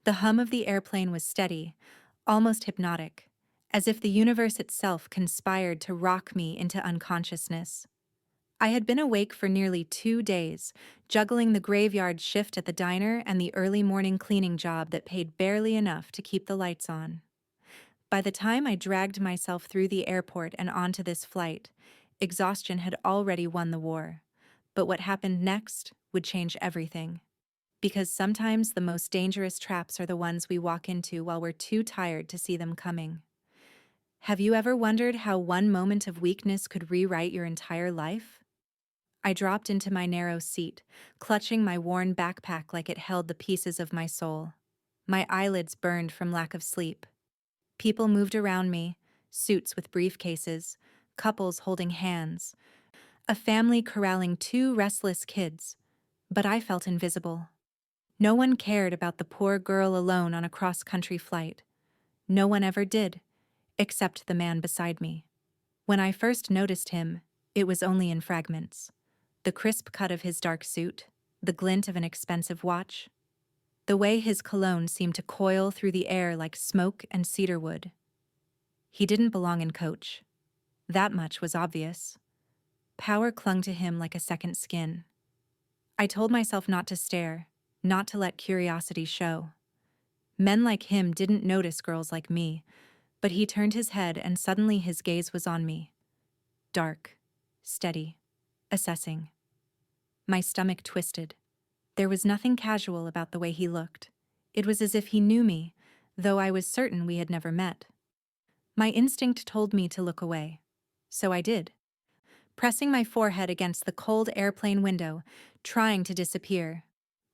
The hum of the airplane was steady, almost hypnotic, as if the universe itself conspired to rock me into unconsciousness. I had been awake for nearly 2 days, juggling the graveyard shift at the diner and the early morning cleaning job that paid barely enough to keep the lights on. By the time I dragged myself through the airport and onto this flight, exhaustion had already won the war. But what happened next would change everything. Because sometimes the most dangerous traps are the ones we walk into while we're too tired to see them coming. Have you ever wondered how one moment of weakness could rewrite your entire life? I dropped into my narrow seat, clutching my worn backpack like it held the pieces of my soul. My eyelids burned from lack of sleep. People moved around me, suits with briefcases, couples holding hands, a family corralling two restless kids, but I felt invisible. No one cared about the poor girl alone on a cross-country flight. No one ever did, except the man beside me. When I first noticed him, it was only in fragments. The crisp cut of his dark suit, the glint of an expensive watch, the way his cologne seemed to coil through the air like smoke and cedarwood. He didn't belong in Coach. That much was obvious. Power clung to him like a second skin. I told myself not to stare, not to let curiosity show. Men like him didn't notice girls like me, but he turned his head and suddenly his gaze was on me. Dark, steady, assessing. My stomach twisted. There was nothing casual about the way he looked. It was as if he knew me, though I was certain we had never met. My instinct told me to look away. So I did, pressing my forehead against the cold airplane window, trying to disappear.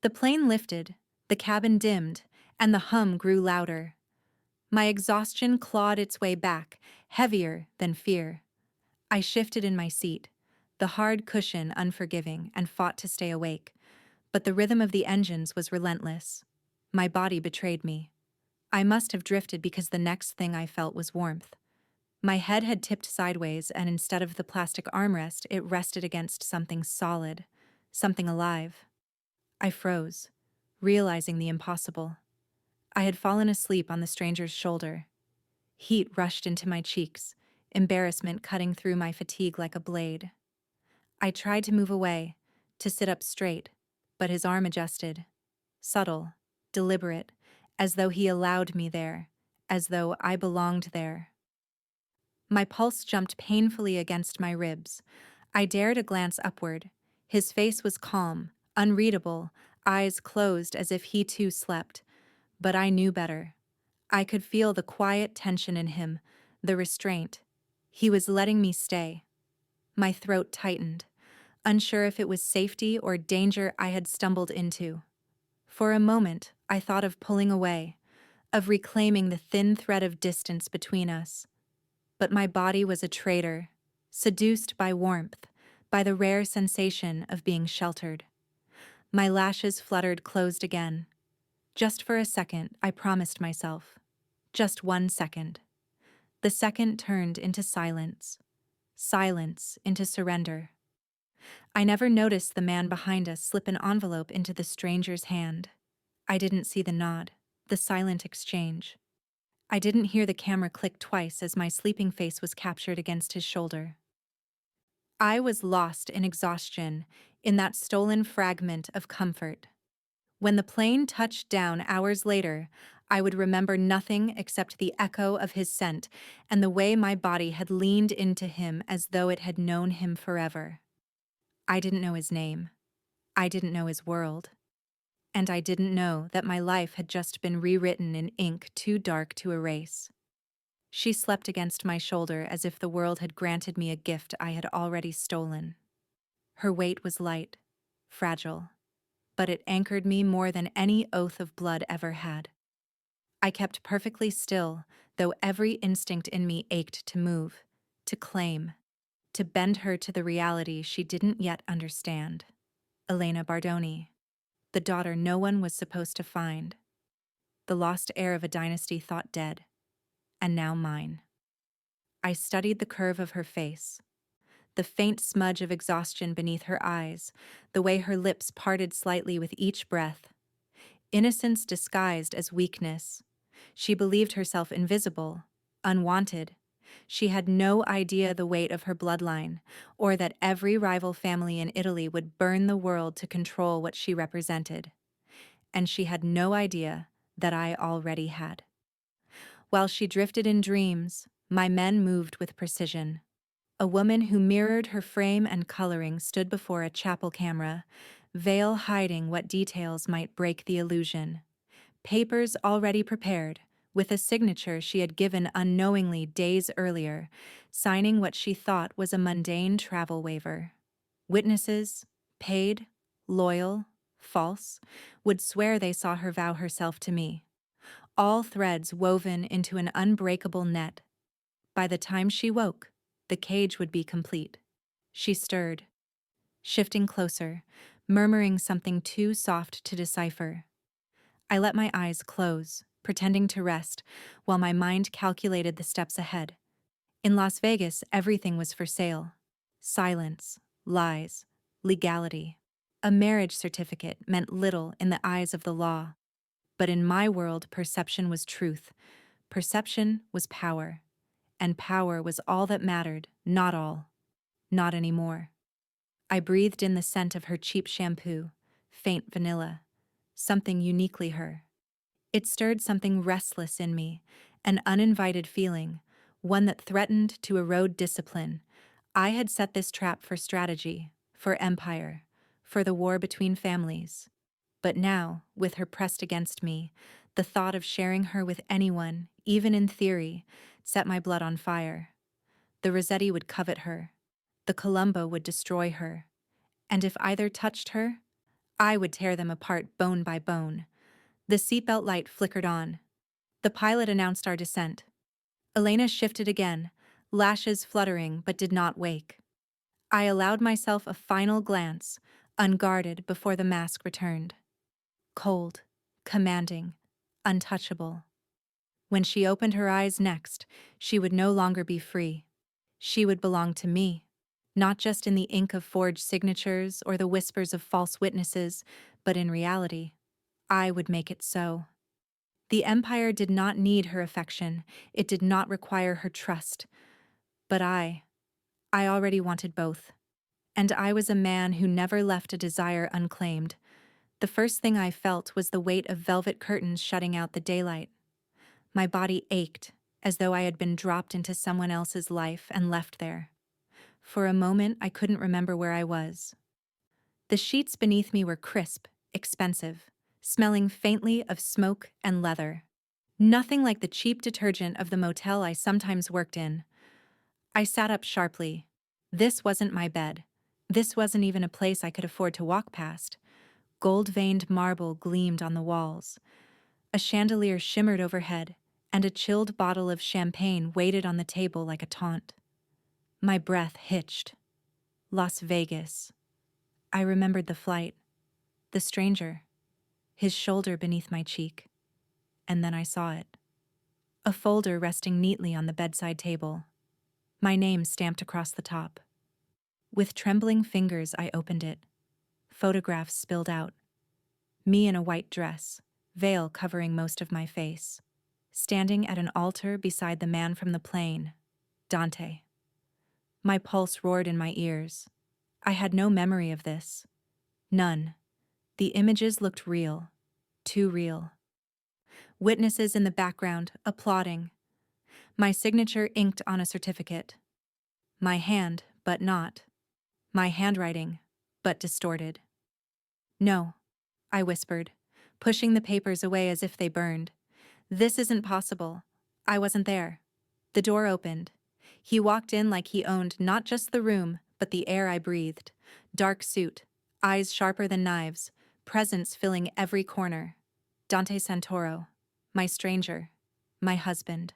The plane lifted, the cabin dimmed, and the hum grew louder. My exhaustion clawed its way back, heavier than fear. I shifted in my seat, the hard cushion unforgiving, and fought to stay awake. But the rhythm of the engines was relentless. My body betrayed me. I must have drifted because the next thing I felt was warmth. My head had tipped sideways, and instead of the plastic armrest, it rested against something solid, something alive. I froze, realizing the impossible. I had fallen asleep on the stranger's shoulder. Heat rushed into my cheeks, embarrassment cutting through my fatigue like a blade. I tried to move away, to sit up straight, but his arm adjusted. Subtle, deliberate, as though he allowed me there, as though I belonged there. My pulse jumped painfully against my ribs. I dared a glance upward. His face was calm, unreadable, eyes closed as if he too slept. But I knew better. I could feel the quiet tension in him, the restraint. He was letting me stay. My throat tightened, unsure if it was safety or danger I had stumbled into. For a moment, I thought of pulling away, of reclaiming the thin thread of distance between us. But my body was a traitor, seduced by warmth, by the rare sensation of being sheltered. My lashes fluttered closed again. Just for a second, I promised myself. Just 1 second. The second turned into silence. Silence into surrender. I never noticed the man behind us slip an envelope into the stranger's hand. I didn't see the nod, the silent exchange. I didn't hear the camera click twice as my sleeping face was captured against his shoulder. I was lost in exhaustion, in that stolen fragment of comfort. When the plane touched down hours later, I would remember nothing except the echo of his scent and the way my body had leaned into him as though it had known him forever. I didn't know his name. I didn't know his world. And I didn't know that my life had just been rewritten in ink too dark to erase. She slept against my shoulder as if the world had granted me a gift I had already stolen. Her weight was light, fragile, but it anchored me more than any oath of blood ever had. I kept perfectly still, though every instinct in me ached to move, to claim, to bend her to the reality she didn't yet understand. Elena Bardoni, the daughter no one was supposed to find, the lost heir of a dynasty thought dead, and now mine. I studied the curve of her face, the faint smudge of exhaustion beneath her eyes, the way her lips parted slightly with each breath. innocence disguised as weakness. She believed herself invisible, unwanted. She had no idea the weight of her bloodline, or that every rival family in Italy would burn the world to control what she represented. And she had no idea that I already had. While she drifted in dreams, my men moved with precision. A woman who mirrored her frame and coloring stood before a chapel camera, veil hiding what details might break the illusion. Papers already prepared, with a signature she had given unknowingly days earlier, signing what she thought was a mundane travel waiver. Witnesses, paid, loyal, false, would swear they saw her vow herself to me. All threads woven into an unbreakable net. By the time she woke, the cage would be complete. She stirred, shifting closer, murmuring something too soft to decipher. I let my eyes close, pretending to rest, while my mind calculated the steps ahead. In Las Vegas, everything was for sale. Silence, lies, legality. A marriage certificate meant little in the eyes of the law. But in my world, perception was truth. Perception was power. And power was all that mattered, not all. Not anymore. I breathed in the scent of her cheap shampoo, faint vanilla, something uniquely her. It stirred something restless in me, an uninvited feeling, one that threatened to erode discipline. I had set this trap for strategy, for empire, for the war between families. But now, with her pressed against me, the thought of sharing her with anyone, even in theory, set my blood on fire. The Rossetti would covet her. The Colombo would destroy her. And if either touched her, I would tear them apart bone by bone. The seatbelt light flickered on. The pilot announced our descent. Elena shifted again, lashes fluttering but did not wake. I allowed myself a final glance, unguarded before the mask returned. Cold, commanding, untouchable. When she opened her eyes next, she would no longer be free. She would belong to me, not just in the ink of forged signatures or the whispers of false witnesses, but in reality. I would make it so. The empire did not need her affection, it did not require her trust. But I already wanted both. And I was a man who never left a desire unclaimed. The first thing I felt was the weight of velvet curtains shutting out the daylight. My body ached, as though I had been dropped into someone else's life and left there. For a moment, I couldn't remember where I was. The sheets beneath me were crisp, expensive, smelling faintly of smoke and leather. Nothing like the cheap detergent of the motel I sometimes worked in. I sat up sharply. This wasn't my bed. This wasn't even a place I could afford to walk past. Gold-veined marble gleamed on the walls. A chandelier shimmered overhead, and a chilled bottle of champagne waited on the table like a taunt. My breath hitched. Las Vegas. I remembered the flight, the stranger, his shoulder beneath my cheek, and then I saw it. A folder resting neatly on the bedside table. My name stamped across the top. With trembling fingers, I opened it. Photographs spilled out. Me in a white dress, veil covering most of my face, standing at an altar beside the man from the plane, Dante. My pulse roared in my ears. I had no memory of this. None. The images looked real. Too real. Witnesses in the background, applauding. My signature inked on a certificate. My hand, but not. My handwriting, but distorted. No, I whispered, pushing the papers away as if they burned. This isn't possible. I wasn't there. The door opened. He walked in like he owned not just the room, but the air I breathed. Dark suit, eyes sharper than knives, presence filling every corner. Dante Santoro, my stranger, my husband.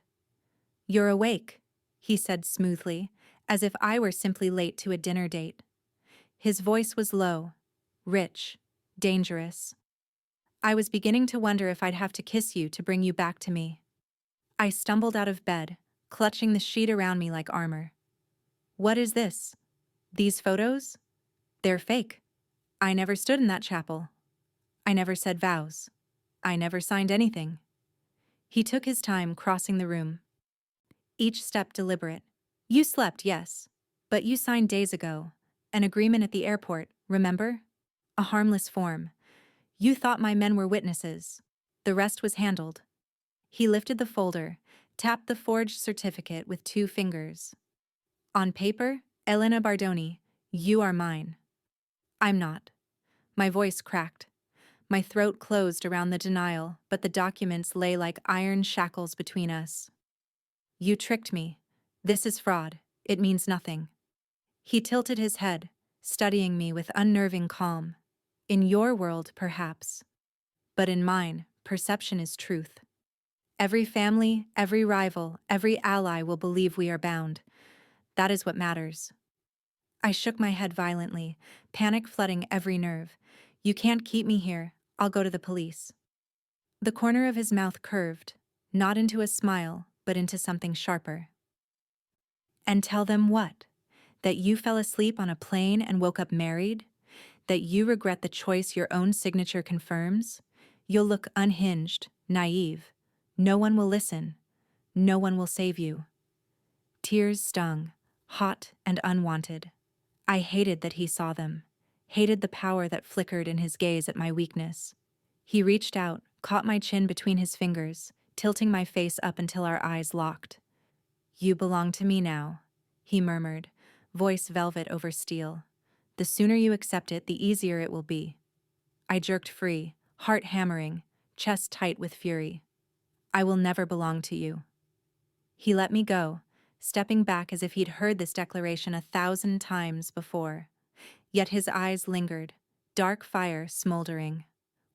You're awake, he said smoothly, as if I were simply late to a dinner date. His voice was low, rich, dangerous. I was beginning to wonder if I'd have to kiss you to bring you back to me. I stumbled out of bed, clutching the sheet around me like armor. What is this? These photos? They're fake. I never stood in that chapel. I never said vows. I never signed anything. He took his time crossing the room, each step deliberate. You slept, yes. But you signed days ago. An agreement at the airport, remember? A harmless form. You thought my men were witnesses. The rest was handled. He lifted the folder, tapped the forged certificate with 2 fingers. On paper, Elena Bardoni, you are mine. I'm not. My voice cracked. My throat closed around the denial, but the documents lay like iron shackles between us. You tricked me. This is fraud. It means nothing. He tilted his head, studying me with unnerving calm. In your world, perhaps. But in mine, perception is truth. Every family, every rival, every ally will believe we are bound. That is what matters. I shook my head violently, panic flooding every nerve. You can't keep me here. I'll go to the police. The corner of his mouth curved, not into a smile, but into something sharper. And tell them what? That you fell asleep on a plane and woke up married? That you regret the choice your own signature confirms? You'll look unhinged, naive. No one will listen. No one will save you. Tears stung, hot and unwanted. I hated that he saw them, hated the power that flickered in his gaze at my weakness. He reached out, caught my chin between his fingers, tilting my face up until our eyes locked. You belong to me now, he murmured, voice velvet over steel. The sooner you accept it, the easier it will be. I jerked free, heart hammering, chest tight with fury. I will never belong to you. He let me go, stepping back as if he'd heard this declaration 1,000 times before. Yet his eyes lingered, dark fire smoldering.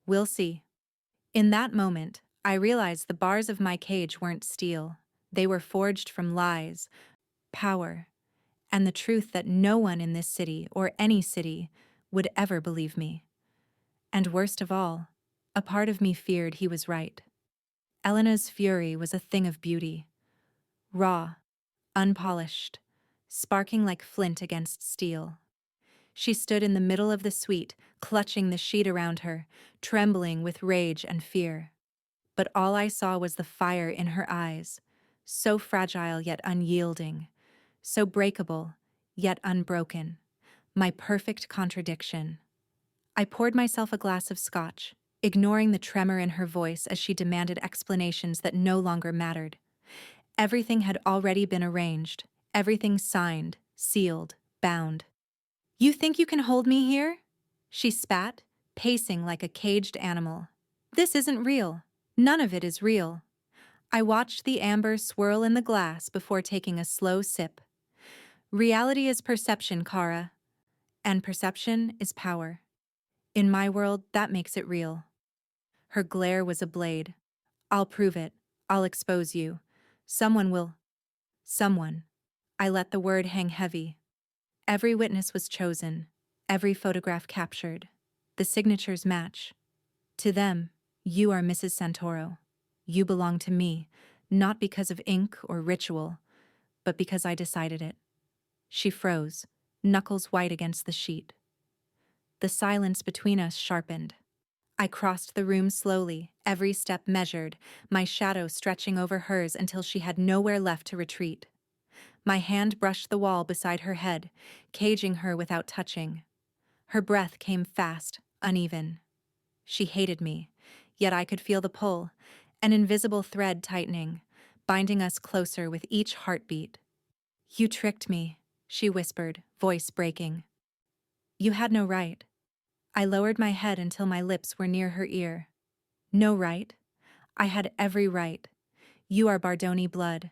We'll see. In that moment, I realized the bars of my cage weren't steel. They were forged from lies, power, and the truth that no one in this city or any city would ever believe me. And worst of all, a part of me feared he was right. Elena's fury was a thing of beauty. Raw, unpolished, sparking like flint against steel. She stood in the middle of the suite, clutching the sheet around her, trembling with rage and fear. But all I saw was the fire in her eyes, so fragile yet unyielding, so breakable yet unbroken, my perfect contradiction. I poured myself a glass of scotch, ignoring the tremor in her voice as she demanded explanations that no longer mattered. Everything had already been arranged, everything signed, sealed, bound. You think you can hold me here? She spat, pacing like a caged animal. This isn't real. None of it is real. I watched the amber swirl in the glass before taking a slow sip. Reality is perception, Kara. And perception is power. In my world, that makes it real. Her glare was a blade. I'll prove it. I'll expose you. Someone will. Someone. I let the word hang heavy. Every witness was chosen. Every photograph captured. The signatures match. To them, you are Mrs. Santoro. You belong to me, not because of ink or ritual, but because I decided it. She froze, knuckles white against the sheet. The silence between us sharpened. I crossed the room slowly, every step measured, my shadow stretching over hers until she had nowhere left to retreat. My hand brushed the wall beside her head, caging her without touching. Her breath came fast, uneven. She hated me, yet I could feel the pull, an invisible thread tightening, binding us closer with each heartbeat. You tricked me, she whispered, voice breaking. You had no right. I lowered my head until my lips were near her ear. No right? I had every right. You are Bardoni blood,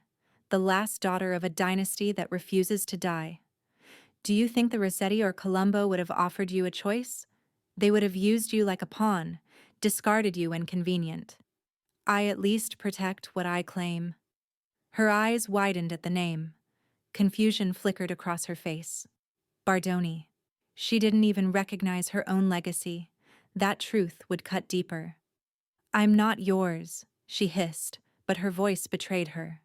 the last daughter of a dynasty that refuses to die. Do you think the Rossetti or Colombo would have offered you a choice? They would have used you like a pawn, discarded you when convenient. I at least protect what I claim. Her eyes widened at the name. Confusion flickered across her face. Bardoni. She didn't even recognize her own legacy. That truth would cut deeper. I'm not yours, she hissed, but her voice betrayed her.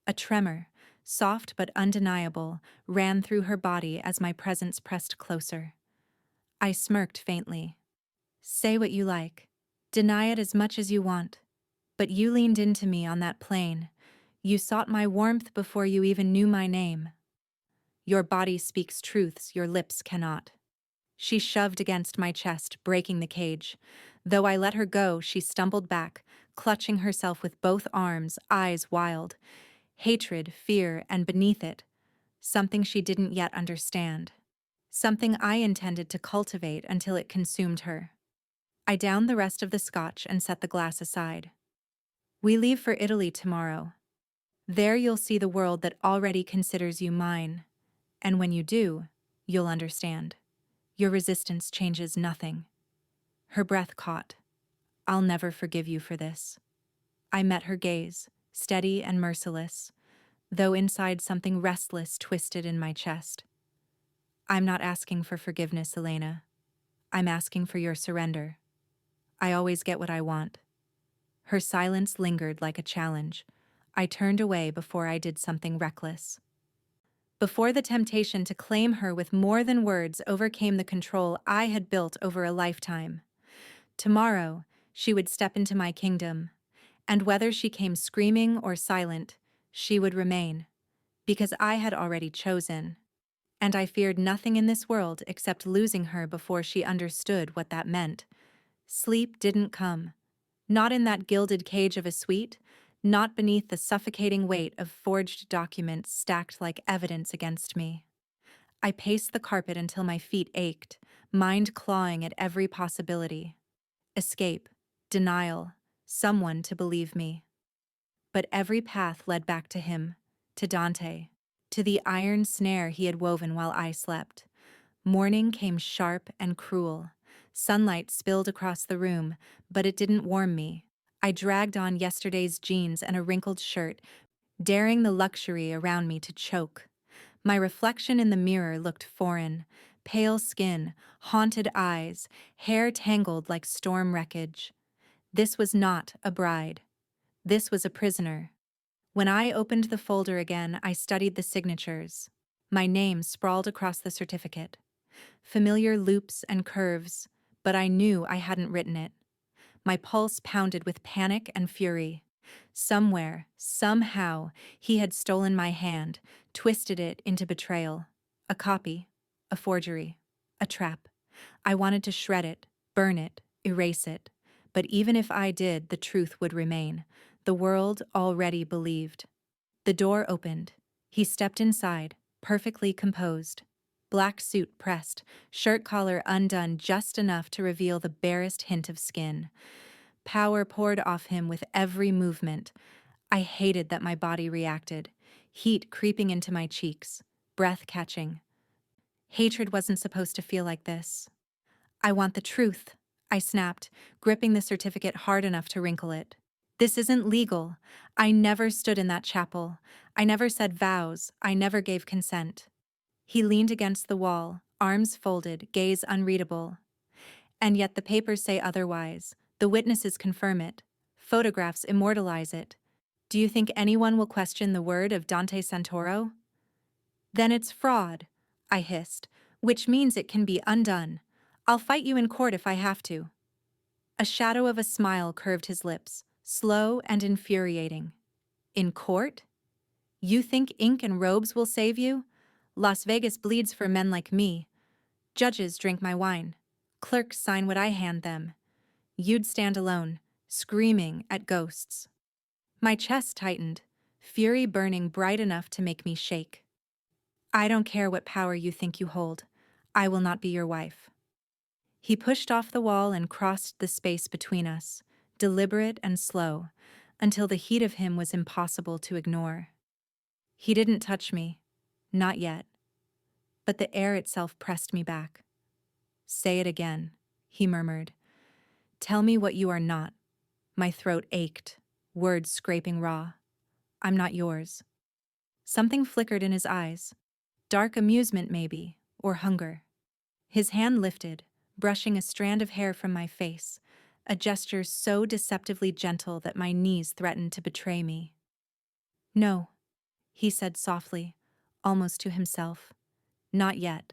A tremor, soft but undeniable, ran through her body as my presence pressed closer. I smirked faintly. Say what you like. Deny it as much as you want. But you leaned into me on that plane. You sought my warmth before you even knew my name. Your body speaks truths your lips cannot. She shoved against my chest, breaking the cage. Though I let her go, she stumbled back, clutching herself with both arms, eyes wild. Hatred, fear, and beneath it, something she didn't yet understand. Something I intended to cultivate until it consumed her. I downed the rest of the scotch and set the glass aside. We leave for Italy tomorrow. There you'll see the world that already considers you mine. And when you do, you'll understand. Your resistance changes nothing. Her breath caught. I'll never forgive you for this. I met her gaze, steady and merciless, though inside something restless twisted in my chest. I'm not asking for forgiveness, Elena. I'm asking for your surrender. I always get what I want. Her silence lingered like a challenge. I turned away before I did something reckless. Before the temptation to claim her with more than words overcame the control I had built over a lifetime. Tomorrow, she would step into my kingdom, and whether she came screaming or silent, she would remain, because I had already chosen. And I feared nothing in this world except losing her before she understood what that meant. Sleep didn't come. Not in that gilded cage of a suite, not beneath the suffocating weight of forged documents stacked like evidence against me. I paced the carpet until my feet ached, mind clawing at every possibility. Escape, denial, someone to believe me. But every path led back to him, to Dante, to the iron snare he had woven while I slept. Morning came sharp and cruel. Sunlight spilled across the room, but it didn't warm me. I dragged on yesterday's jeans and a wrinkled shirt, daring the luxury around me to choke. My reflection in the mirror looked foreign. Pale skin, haunted eyes, hair tangled like storm wreckage. This was not a bride. This was a prisoner. When I opened the folder again, I studied the signatures. My name sprawled across the certificate. Familiar loops and curves, but I knew I hadn't written it. My pulse pounded with panic and fury. Somewhere, somehow, he had stolen my hand, twisted it into betrayal. A copy, a forgery, a trap. I wanted to shred it, burn it, erase it. But even if I did, the truth would remain. The world already believed. The door opened. He stepped inside, perfectly composed. Black suit pressed, shirt collar undone just enough to reveal the barest hint of skin. Power poured off him with every movement. I hated that my body reacted, heat creeping into my cheeks, breath catching. Hatred wasn't supposed to feel like this. I want the truth, I snapped, gripping the certificate hard enough to wrinkle it. This isn't legal. I never stood in that chapel. I never said vows. I never gave consent. He leaned against the wall, arms folded, gaze unreadable. And yet the papers say otherwise. The witnesses confirm it. Photographs immortalize it. Do you think anyone will question the word of Dante Santoro? Then it's fraud, I hissed, which means it can be undone. I'll fight you in court if I have to. A shadow of a smile curved his lips, slow and infuriating. In court? You think ink and robes will save you? Las Vegas bleeds for men like me. Judges drink my wine. Clerks sign what I hand them. You'd stand alone, screaming at ghosts. My chest tightened, fury burning bright enough to make me shake. I don't care what power you think you hold. I will not be your wife. He pushed off the wall and crossed the space between us, deliberate and slow, until the heat of him was impossible to ignore. He didn't touch me, not yet, but the air itself pressed me back. Say it again, he murmured. Tell me what you are not. My throat ached, words scraping raw. I'm not yours. Something flickered in his eyes. Dark amusement, maybe, or hunger. His hand lifted, brushing a strand of hair from my face, a gesture so deceptively gentle that my knees threatened to betray me. No, he said softly, almost to himself. Not yet.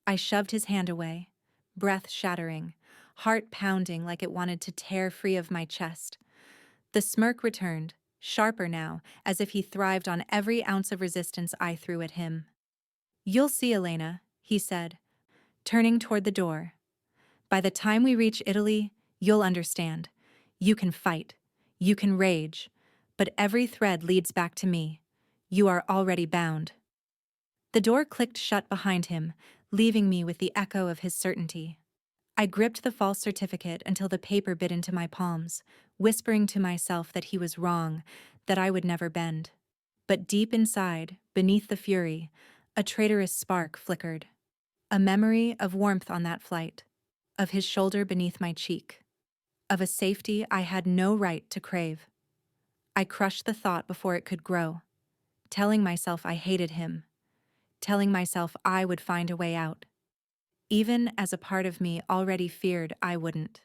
I shoved his hand away, breath shattering, heart pounding like it wanted to tear free of my chest. The smirk returned, sharper now, as if he thrived on every ounce of resistance I threw at him. "You'll see, Elena," he said, turning toward the door. "By the time we reach Italy, you'll understand. You can fight. You can rage. But every thread leads back to me. You are already bound." The door clicked shut behind him, leaving me with the echo of his certainty. I gripped the false certificate until the paper bit into my palms, whispering to myself that he was wrong, that I would never bend. But deep inside, beneath the fury, a traitorous spark flickered. A memory of warmth on that flight, of his shoulder beneath my cheek, of a safety I had no right to crave. I crushed the thought before it could grow, telling myself I hated him, telling myself I would find a way out, even as a part of me already feared I wouldn't.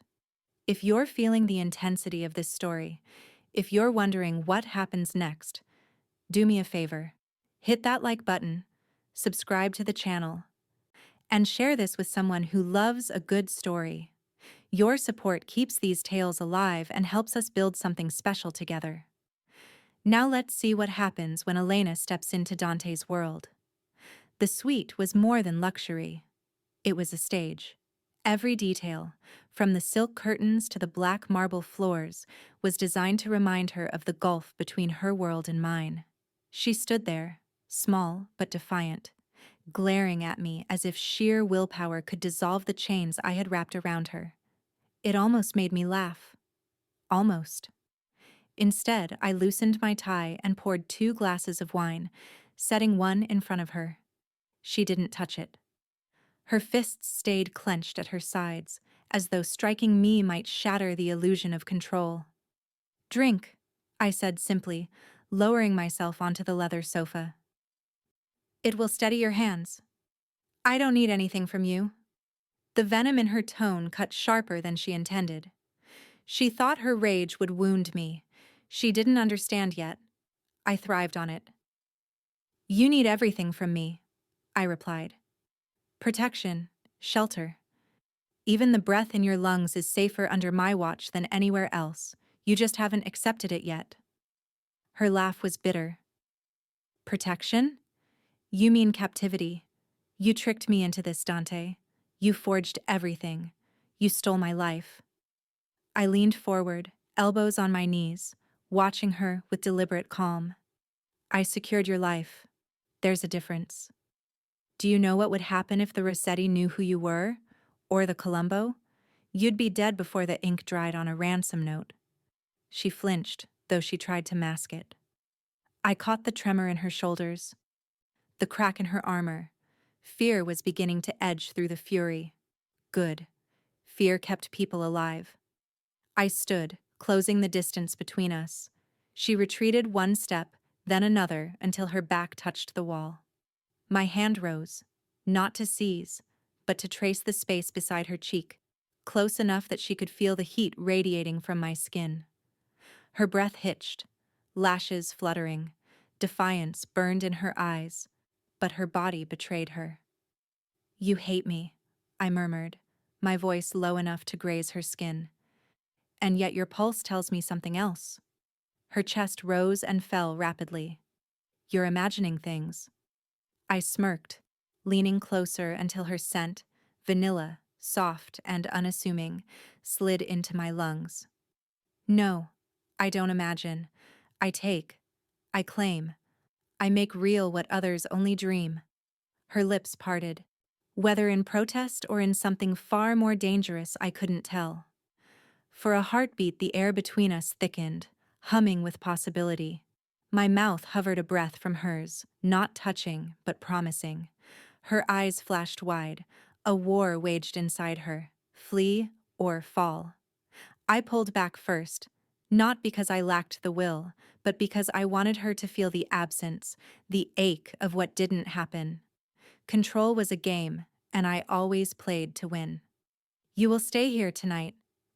If you're feeling the intensity of this story, if you're wondering what happens next, do me a favor. Hit that like button, subscribe to the channel, and share this with someone who loves a good story. Your support keeps these tales alive and helps us build something special together. Now let's see what happens when Elena steps into Dante's world. The suite was more than luxury. It was a stage. Every detail, from the silk curtains to the black marble floors, was designed to remind her of the gulf between her world and mine. She stood there, small but defiant, glaring at me as if sheer willpower could dissolve the chains I had wrapped around her. It almost made me laugh. Almost. Instead, I loosened my tie and poured 2 glasses of wine, setting one in front of her. She didn't touch it. Her fists stayed clenched at her sides, as though striking me might shatter the illusion of control. "Drink," I said simply, lowering myself onto the leather sofa. "It will steady your hands. I don't need anything from you." The venom in her tone cut sharper than she intended. She thought her rage would wound me. She didn't understand yet. I thrived on it. "You need everything from me," I replied. "Protection, shelter. Even the breath in your lungs is safer under my watch than anywhere else. You just haven't accepted it yet." Her laugh was bitter. "Protection? You mean captivity. You tricked me into this, Dante. You forged everything. You stole my life." I leaned forward, elbows on my knees, watching her with deliberate calm. "I secured your life. There's a difference. Do you know what would happen if the Rossetti knew who you were? Or the Colombo? You'd be dead before the ink dried on a ransom note." She flinched, though she tried to mask it. I caught the tremor in her shoulders, the crack in her armor. Fear was beginning to edge through the fury. Good. Fear kept people alive. I stood, closing the distance between us. She retreated one step, then another, until her back touched the wall. My hand rose, not to seize, but to trace the space beside her cheek, close enough that she could feel the heat radiating from my skin. Her breath hitched, lashes fluttering, defiance burned in her eyes, but her body betrayed her. "You hate me," I murmured, my voice low enough to graze her skin. "And yet your pulse tells me something else." Her chest rose and fell rapidly. "You're imagining things." I smirked, leaning closer until her scent, vanilla, soft and unassuming, slid into my lungs. "No, I don't imagine. I take. I claim. I make real what others only dream." Her lips parted. Whether in protest or in something far more dangerous, I couldn't tell. For a heartbeat, the air between us thickened, humming with possibility. My mouth hovered a breath from hers, not touching, but promising. Her eyes flashed wide. A war waged inside her. Flee or fall. I pulled back first, not because I lacked the will, but because I wanted her to feel the absence, the ache of what didn't happen. Control was a game, and I always played to win. "You will stay here tonight,"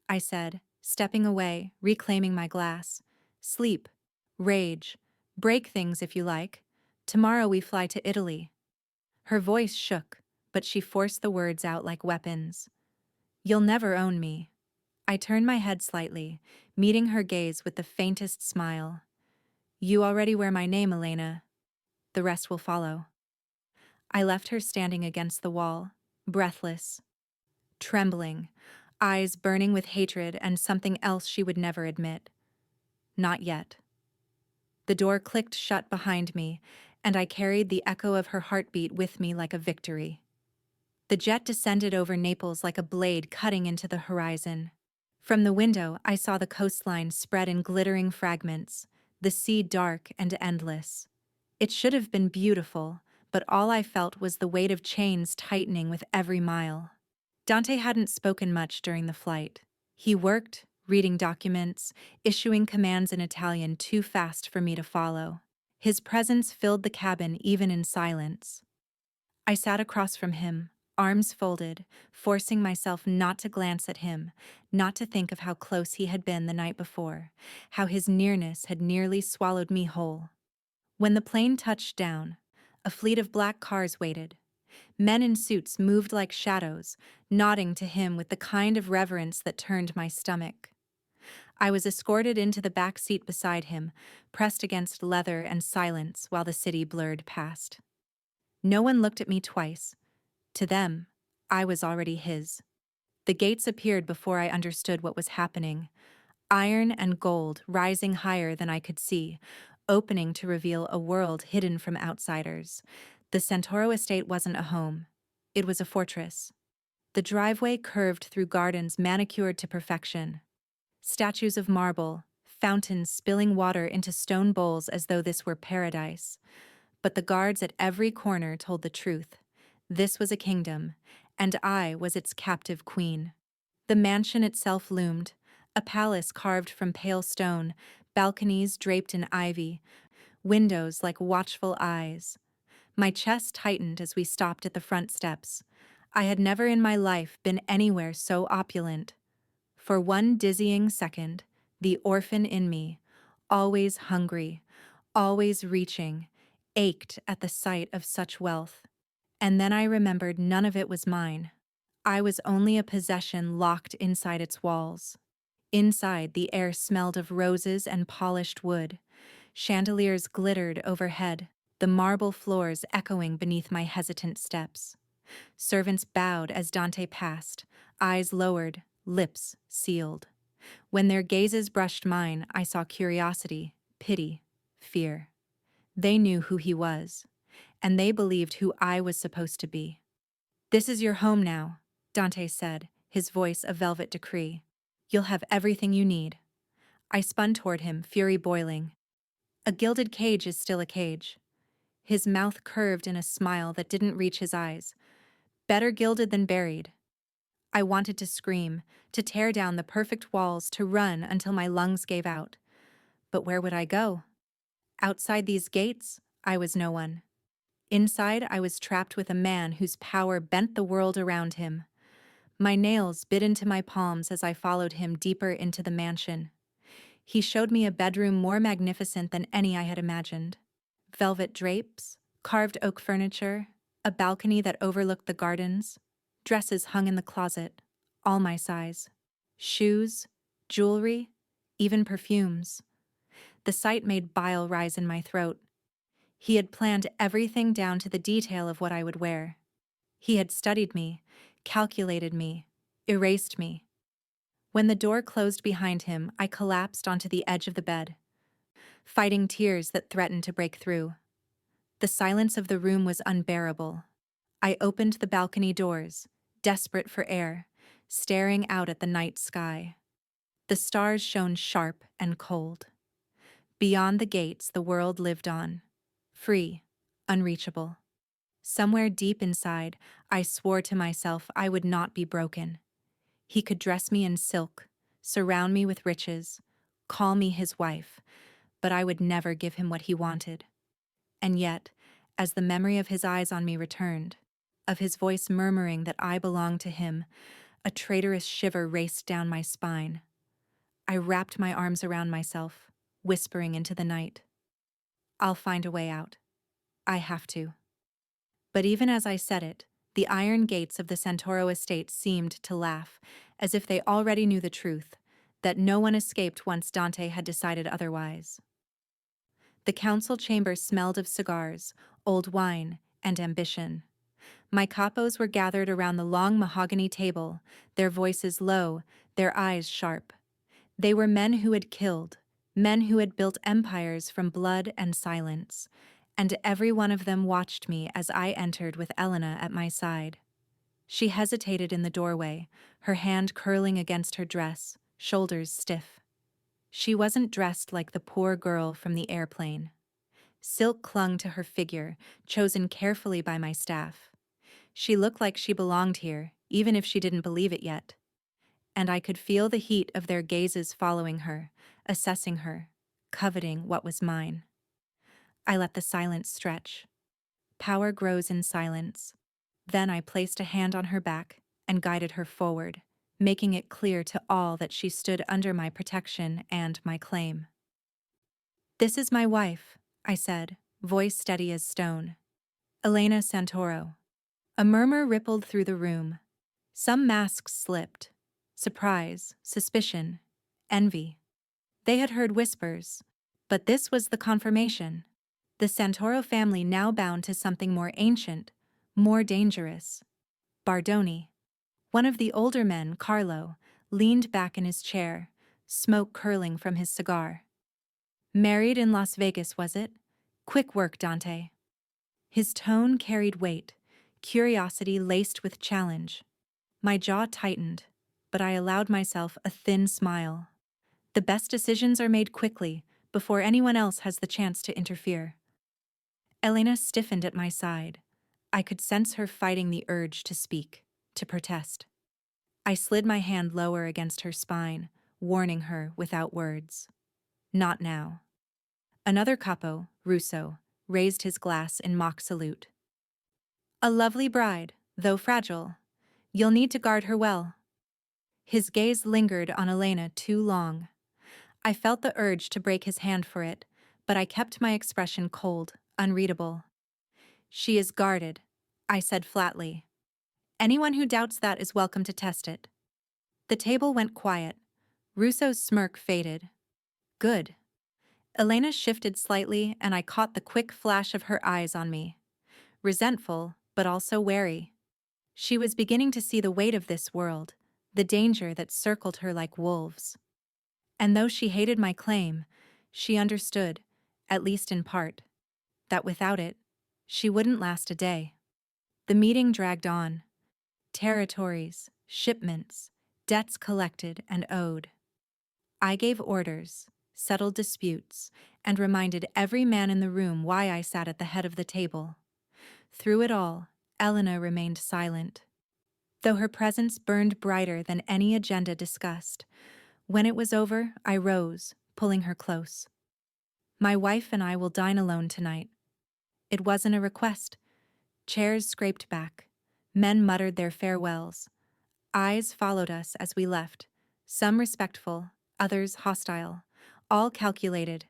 I said, stepping away, reclaiming my glass. "Sleep, rage, break things if you like. Tomorrow we fly to Italy." Her voice shook, but she forced the words out like weapons. You'll never own me. I turned my head slightly, meeting her gaze with the faintest smile. You already wear my name, Elena. The rest will follow. I left her standing against the wall, breathless, trembling, eyes burning with hatred and something else she would never admit. Not yet. The door clicked shut behind me, and I carried the echo of her heartbeat with me like a victory. The jet descended over Naples like a blade cutting into the horizon. From the window, I saw the coastline spread in glittering fragments, the sea dark and endless. It should have been beautiful, but all I felt was the weight of chains tightening with every mile. Dante hadn't spoken much during the flight. He worked, reading documents, issuing commands in Italian too fast for me to follow. His presence filled the cabin even in silence. I sat across from him, arms folded, forcing myself not to glance at him, not to think of how close he had been the night before, how his nearness had nearly swallowed me whole. When the plane touched down, a fleet of black cars waited. Men in suits moved like shadows, nodding to him with the kind of reverence that turned my stomach. I was escorted into the back seat beside him, pressed against leather and silence while the city blurred past. No one looked at me twice. To them, I was already his. The gates appeared before I understood what was happening. Iron and gold rising higher than I could see, opening to reveal a world hidden from outsiders. The Santoro estate wasn't a home. It was a fortress. The driveway curved through gardens manicured to perfection. Statues of marble, fountains spilling water into stone bowls as though this were paradise. But the guards at every corner told the truth. This was a kingdom, and I was its captive queen. The mansion itself loomed, a palace carved from pale stone, balconies draped in ivy, windows like watchful eyes. My chest tightened as we stopped at the front steps. I had never in my life been anywhere so opulent. For one dizzying second, the orphan in me, always hungry, always reaching, ached at the sight of such wealth. And then I remembered none of it was mine. I was only a possession locked inside its walls. Inside, the air smelled of roses and polished wood. Chandeliers glittered overhead, the marble floors echoing beneath my hesitant steps. Servants bowed as Dante passed, eyes lowered, lips sealed. When their gazes brushed mine, I saw curiosity, pity, fear. They knew who he was, and they believed who I was supposed to be. "This is your home now," Dante said, his voice a velvet decree. "You'll have everything you need." I spun toward him, fury boiling. A gilded cage is still a cage. His mouth curved in a smile that didn't reach his eyes. Better gilded than buried. I wanted to scream, to tear down the perfect walls, to run until my lungs gave out. But where would I go? Outside these gates, I was no one. Inside, I was trapped with a man whose power bent the world around him. My nails bit into my palms as I followed him deeper into the mansion. He showed me a bedroom more magnificent than any I had imagined. Velvet drapes, carved oak furniture, a balcony that overlooked the gardens, dresses hung in the closet, all my size. Shoes, jewelry, even perfumes. The sight made bile rise in my throat. He had planned everything down to the detail of what I would wear. He had studied me, calculated me, erased me. When the door closed behind him, I collapsed onto the edge of the bed, fighting tears that threatened to break through. The silence of the room was unbearable. I opened the balcony doors, desperate for air, staring out at the night sky. The stars shone sharp and cold. Beyond the gates, the world lived on, free, unreachable. Somewhere deep inside, I swore to myself I would not be broken. He could dress me in silk, surround me with riches, call me his wife, but I would never give him what he wanted. And yet, as the memory of his eyes on me returned, of his voice murmuring that I belonged to him, a traitorous shiver raced down my spine. I wrapped my arms around myself, whispering into the night, "I'll find a way out. I have to." But even as I said it, The iron gates of the Santoro estate seemed to laugh, as if they already knew the truth, that no one escaped once Dante had decided otherwise. The council chamber smelled of cigars, old wine, and ambition. My capos were gathered around the long mahogany table, their voices low, their eyes sharp. They were men who had killed, men who had built empires from blood and silence, and every one of them watched me as I entered with Elena at my side. She hesitated in the doorway, her hand curling against her dress, shoulders stiff. She wasn't dressed like the poor girl from the airplane. Silk clung to her figure, chosen carefully by my staff. She looked like she belonged here, even if she didn't believe it yet. And I could feel the heat of their gazes following her, assessing her, coveting what was mine. I let the silence stretch. Power grows in silence. Then I placed a hand on her back and guided her forward, making it clear to all that she stood under my protection and my claim. "This is my wife," I said, voice steady as stone. "Elena Santoro." A murmur rippled through the room. Some masks slipped. Surprise, suspicion, envy. They had heard whispers, but this was the confirmation. The Santoro family now bound to something more ancient, more dangerous. Bardoni. One of the older men, Carlo, leaned back in his chair, smoke curling from his cigar. "Married in Las Vegas, was it? Quick work, Dante." His tone carried weight, curiosity laced with challenge. My jaw tightened, but I allowed myself a thin smile. The best decisions are made quickly, before anyone else has the chance to interfere. Elena stiffened at my side. I could sense her fighting the urge to speak, to protest. I slid my hand lower against her spine, warning her without words. Not now. Another capo, Russo, raised his glass in mock salute. "A lovely bride, though fragile. You'll need to guard her well." His gaze lingered on Elena too long. I felt the urge to break his hand for it, but I kept my expression cold, unreadable. "She is guarded," I said flatly. "Anyone who doubts that is welcome to test it." The table went quiet. Russo's smirk faded. "Good." Elena shifted slightly, and I caught the quick flash of her eyes on me. Resentful, but also wary. She was beginning to see the weight of this world, the danger that circled her like wolves. And though she hated my claim, she understood, at least in part, that without it, she wouldn't last a day. The meeting dragged on. Territories, shipments, debts collected and owed. I gave orders, settled disputes, and reminded every man in the room why I sat at the head of the table. Through it all, Elena remained silent, though her presence burned brighter than any agenda discussed. When it was over, I rose, pulling her close. "My wife and I will dine alone tonight." It wasn't a request. Chairs scraped back. Men muttered their farewells. Eyes followed us as we left, some respectful, others hostile, all calculated.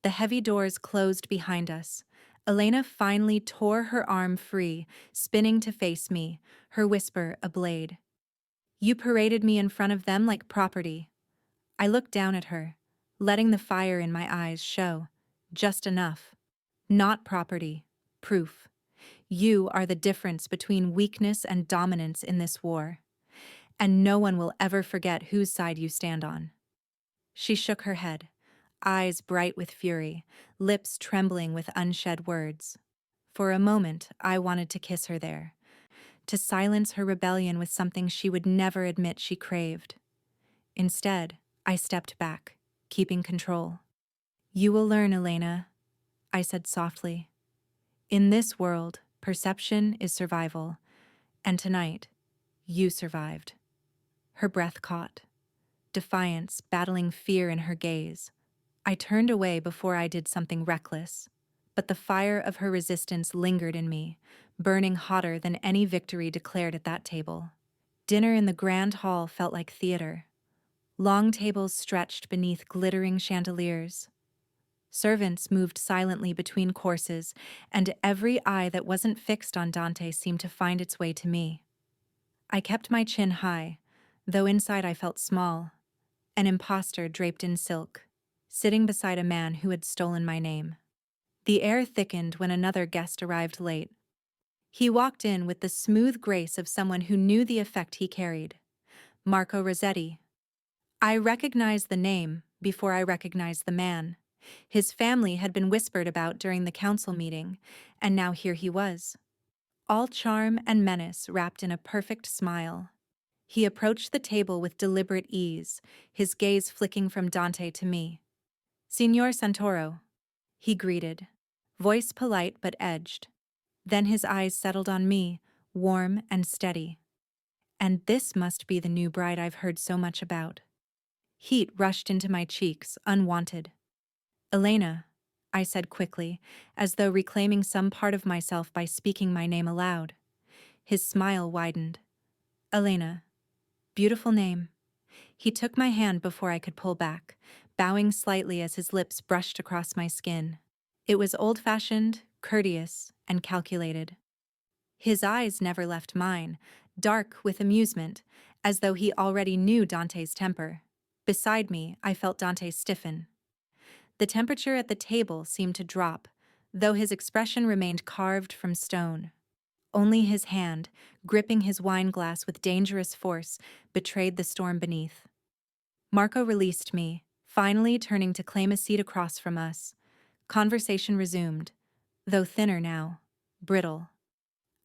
The heavy doors closed behind us. Elena finally tore her arm free, spinning to face me, her whisper a blade. "You paraded me in front of them like property." I looked down at her, letting the fire in my eyes show. Just enough. "Not property. Proof. You are the difference between weakness and dominance in this war. And no one will ever forget whose side you stand on." She shook her head, eyes bright with fury, lips trembling with unshed words. For a moment, I wanted to kiss her there, to silence her rebellion with something she would never admit she craved. Instead, I stepped back, keeping control. "You will learn, Elena," I said softly. "In this world, perception is survival, and tonight, you survived." Her breath caught, defiance battling fear in her gaze. I turned away before I did something reckless, but the fire of her resistance lingered in me, burning hotter than any victory declared at that table. Dinner in the grand hall felt like theater. Long tables stretched beneath glittering chandeliers. Servants moved silently between courses, and every eye that wasn't fixed on Dante seemed to find its way to me. I kept my chin high, though inside I felt small, an imposter draped in silk, sitting beside a man who had stolen my name. The air thickened when another guest arrived late. He walked in with the smooth grace of someone who knew the effect he carried. Marco Rossetti. I recognized the name before I recognized the man. His family had been whispered about during the council meeting, and now here he was. All charm and menace wrapped in a perfect smile. He approached the table with deliberate ease, his gaze flicking from Dante to me. "Signor Santoro," he greeted, voice polite but edged. Then his eyes settled on me, warm and steady. And this must be the new bride I've heard so much about. Heat rushed into my cheeks, unwanted. "Elena," I said quickly, as though reclaiming some part of myself by speaking my name aloud. His smile widened. "Elena. Beautiful name." He took my hand before I could pull back, bowing slightly as his lips brushed across my skin. It was old-fashioned, courteous, and calculated. His eyes never left mine, dark with amusement, as though he already knew Dante's temper. Beside me, I felt Dante stiffen. The temperature at the table seemed to drop, though his expression remained carved from stone. Only his hand, gripping his wine glass with dangerous force, betrayed the storm beneath. Marco released me, finally turning to claim a seat across from us. Conversation resumed, though thinner now, brittle.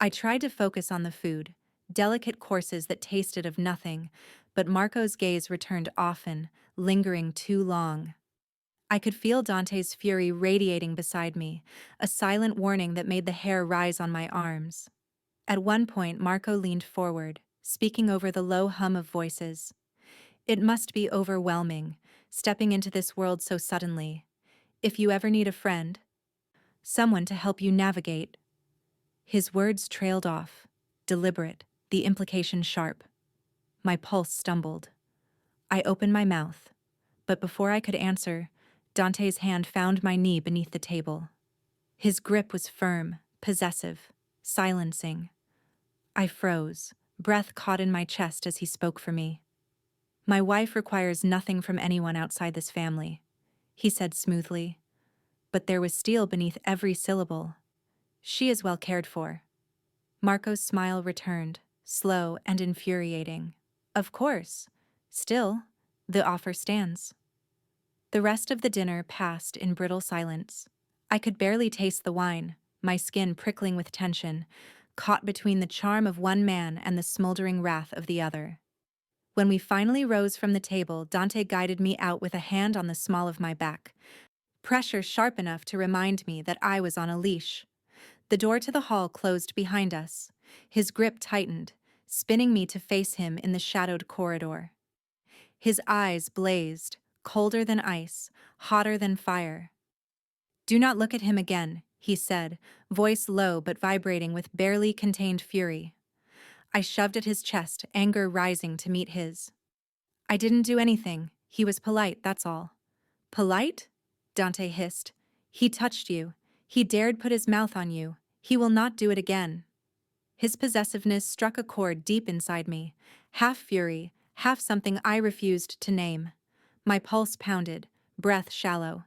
I tried to focus on the food, delicate courses that tasted of nothing, but Marco's gaze returned often, lingering too long. I could feel Dante's fury radiating beside me, a silent warning that made the hair rise on my arms. At one point, Marco leaned forward, speaking over the low hum of voices. "It must be overwhelming, stepping into this world so suddenly. If you ever need a friend, someone to help you navigate." His words trailed off, deliberate, the implication sharp. My pulse stumbled. I opened my mouth, but before I could answer, Dante's hand found my knee beneath the table. His grip was firm, possessive, silencing. I froze, breath caught in my chest as he spoke for me. "My wife requires nothing from anyone outside this family," he said smoothly, but there was steel beneath every syllable. "She is well cared for." Marco's smile returned, slow and infuriating. "Of course. Still, the offer stands." The rest of the dinner passed in brittle silence. I could barely taste the wine, my skin prickling with tension, caught between the charm of one man and the smoldering wrath of the other. When we finally rose from the table, Dante guided me out with a hand on the small of my back, pressure sharp enough to remind me that I was on a leash. The door to the hall closed behind us. His grip tightened, spinning me to face him in the shadowed corridor. His eyes blazed, colder than ice, hotter than fire. "Do not look at him again," he said, voice low but vibrating with barely contained fury. I shoved at his chest, anger rising to meet his. "I didn't do anything. He was polite, that's all." "Polite?" Dante hissed. "He touched you. He dared put his mouth on you. He will not do it again." His possessiveness struck a chord deep inside me, half fury, half something I refused to name. My pulse pounded, breath shallow.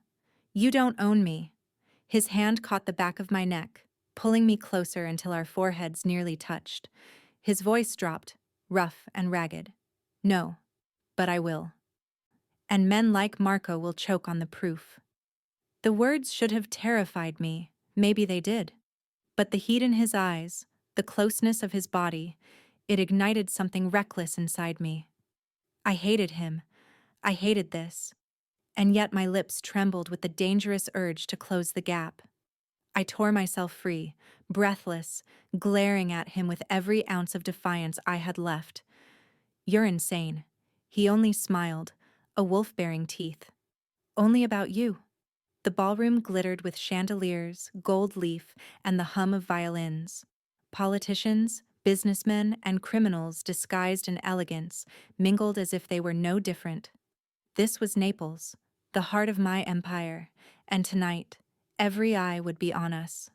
"You don't own me." His hand caught the back of my neck, pulling me closer until our foreheads nearly touched. His voice dropped, rough and ragged. "No, but I will. And men like Marco will choke on the proof." The words should have terrified me, maybe they did. But the heat in his eyes, the closeness of his body, it ignited something reckless inside me. I hated him. I hated this. And yet my lips trembled with the dangerous urge to close the gap. I tore myself free, breathless, glaring at him with every ounce of defiance I had left. "You're insane." He only smiled, a wolf baring teeth. "Only about you." The ballroom glittered with chandeliers, gold leaf, and the hum of violins. Politicians, businessmen, and criminals disguised in elegance mingled as if they were no different. This was Naples, the heart of my empire, and tonight, every eye would be on us.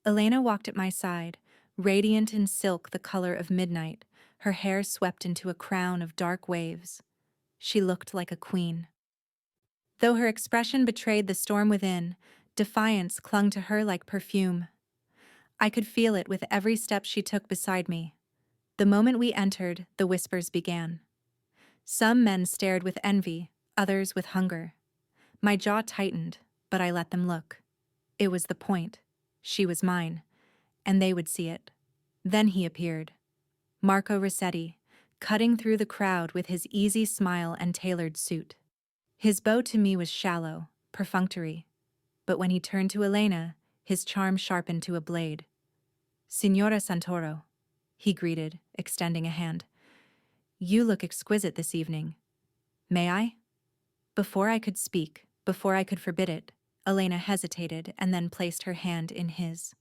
Elena walked at my side, radiant in silk the color of midnight, her hair swept into a crown of dark waves. She looked like a queen. Though her expression betrayed the storm within, defiance clung to her like perfume. I could feel it with every step she took beside me. The moment we entered, the whispers began. Some men stared with envy, others with hunger. My jaw tightened, but I let them look. It was the point. She was mine, and they would see it. Then he appeared. Marco Rossetti, cutting through the crowd with his easy smile and tailored suit. His bow to me was shallow, perfunctory, but when he turned to Elena, his charm sharpened to a blade. Signora Santoro, he greeted, extending a hand. You look exquisite this evening. May I? Before I could speak, before I could forbid it, Elena hesitated and then placed her hand in his.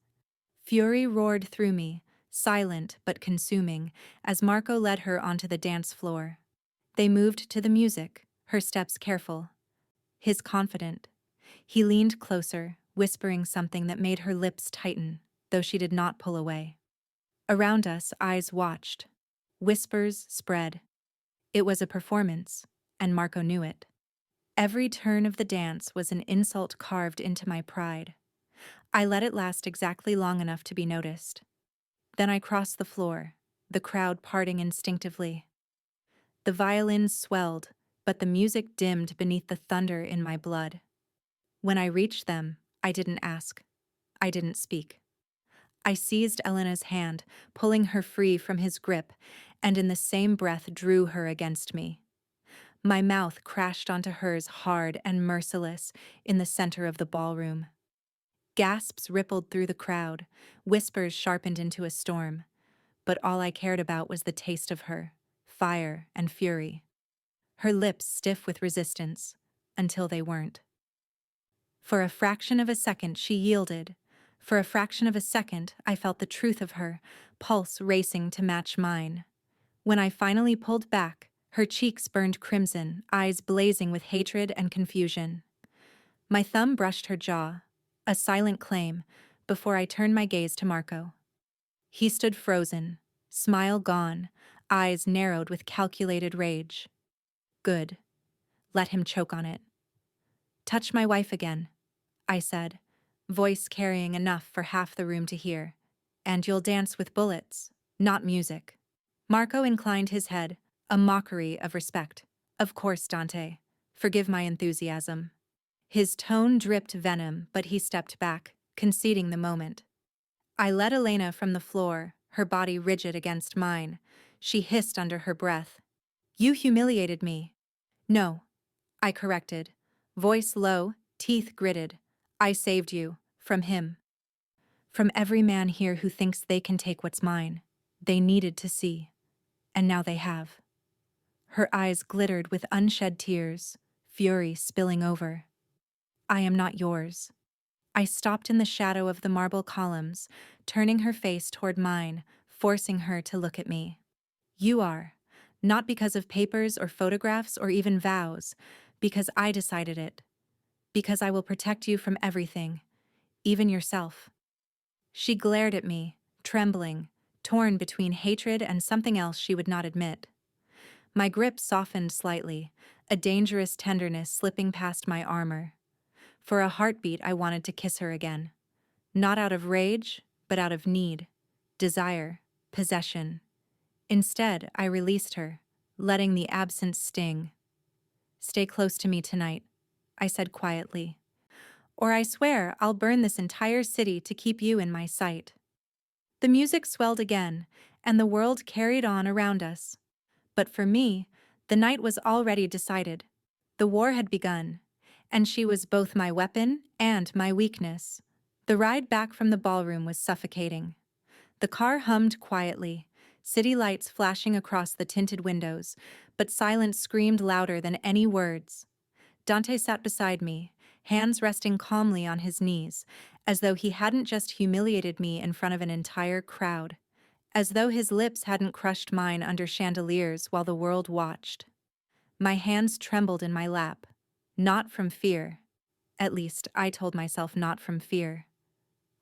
Fury roared through me, silent but consuming, as Marco led her onto the dance floor. They moved to the music, her steps careful, his confident. He leaned closer, whispering something that made her lips tighten, though she did not pull away. Around us, eyes watched. Whispers spread. It was a performance, and Marco knew it. Every turn of the dance was an insult carved into my pride. I let it last exactly long enough to be noticed. Then I crossed the floor, the crowd parting instinctively. The violins swelled, but the music dimmed beneath the thunder in my blood. When I reached them, I didn't ask. I didn't speak. I seized Elena's hand, pulling her free from his grip, and in the same breath drew her against me. My mouth crashed onto hers hard and merciless in the center of the ballroom. Gasps rippled through the crowd, whispers sharpened into a storm, but all I cared about was the taste of her, fire and fury. Her lips stiff with resistance, until they weren't. For a fraction of a second she yielded. For a fraction of a second I felt the truth of her, pulse racing to match mine. When I finally pulled back, her cheeks burned crimson, eyes blazing with hatred and confusion. My thumb brushed her jaw, a silent claim, before I turned my gaze to Marco. He stood frozen, smile gone, eyes narrowed with calculated rage. Good. Let him choke on it. Touch my wife again, I said, voice carrying enough for half the room to hear. And you'll dance with bullets, not music. Marco inclined his head, a mockery of respect. Of course, Dante. Forgive my enthusiasm. His tone dripped venom, but he stepped back, conceding the moment. I led Elena from the floor, her body rigid against mine. She hissed under her breath. You humiliated me. No, I corrected. Voice low, teeth gritted. I saved you. From him. From every man here who thinks they can take what's mine. They needed to see. And now they have. Her eyes glittered with unshed tears, fury spilling over. I am not yours. I stopped in the shadow of the marble columns, turning her face toward mine, forcing her to look at me. You are. Not because of papers or photographs or even vows, because I decided it. Because I will protect you from everything, even yourself. She glared at me, trembling, torn between hatred and something else she would not admit. My grip softened slightly, a dangerous tenderness slipping past my armor. For a heartbeat, I wanted to kiss her again. Not out of rage, but out of need, desire, possession. Instead, I released her, letting the absence sting. Stay close to me tonight, I said quietly. Or I swear I'll burn this entire city to keep you in my sight. The music swelled again, and the world carried on around us. But for me, the night was already decided. The war had begun, and she was both my weapon and my weakness. The ride back from the ballroom was suffocating. The car hummed quietly, city lights flashing across the tinted windows, but silence screamed louder than any words. Dante sat beside me, hands resting calmly on his knees, as though he hadn't just humiliated me in front of an entire crowd, as though his lips hadn't crushed mine under chandeliers while the world watched. My hands trembled in my lap, not from fear, At least, I told myself not from fear.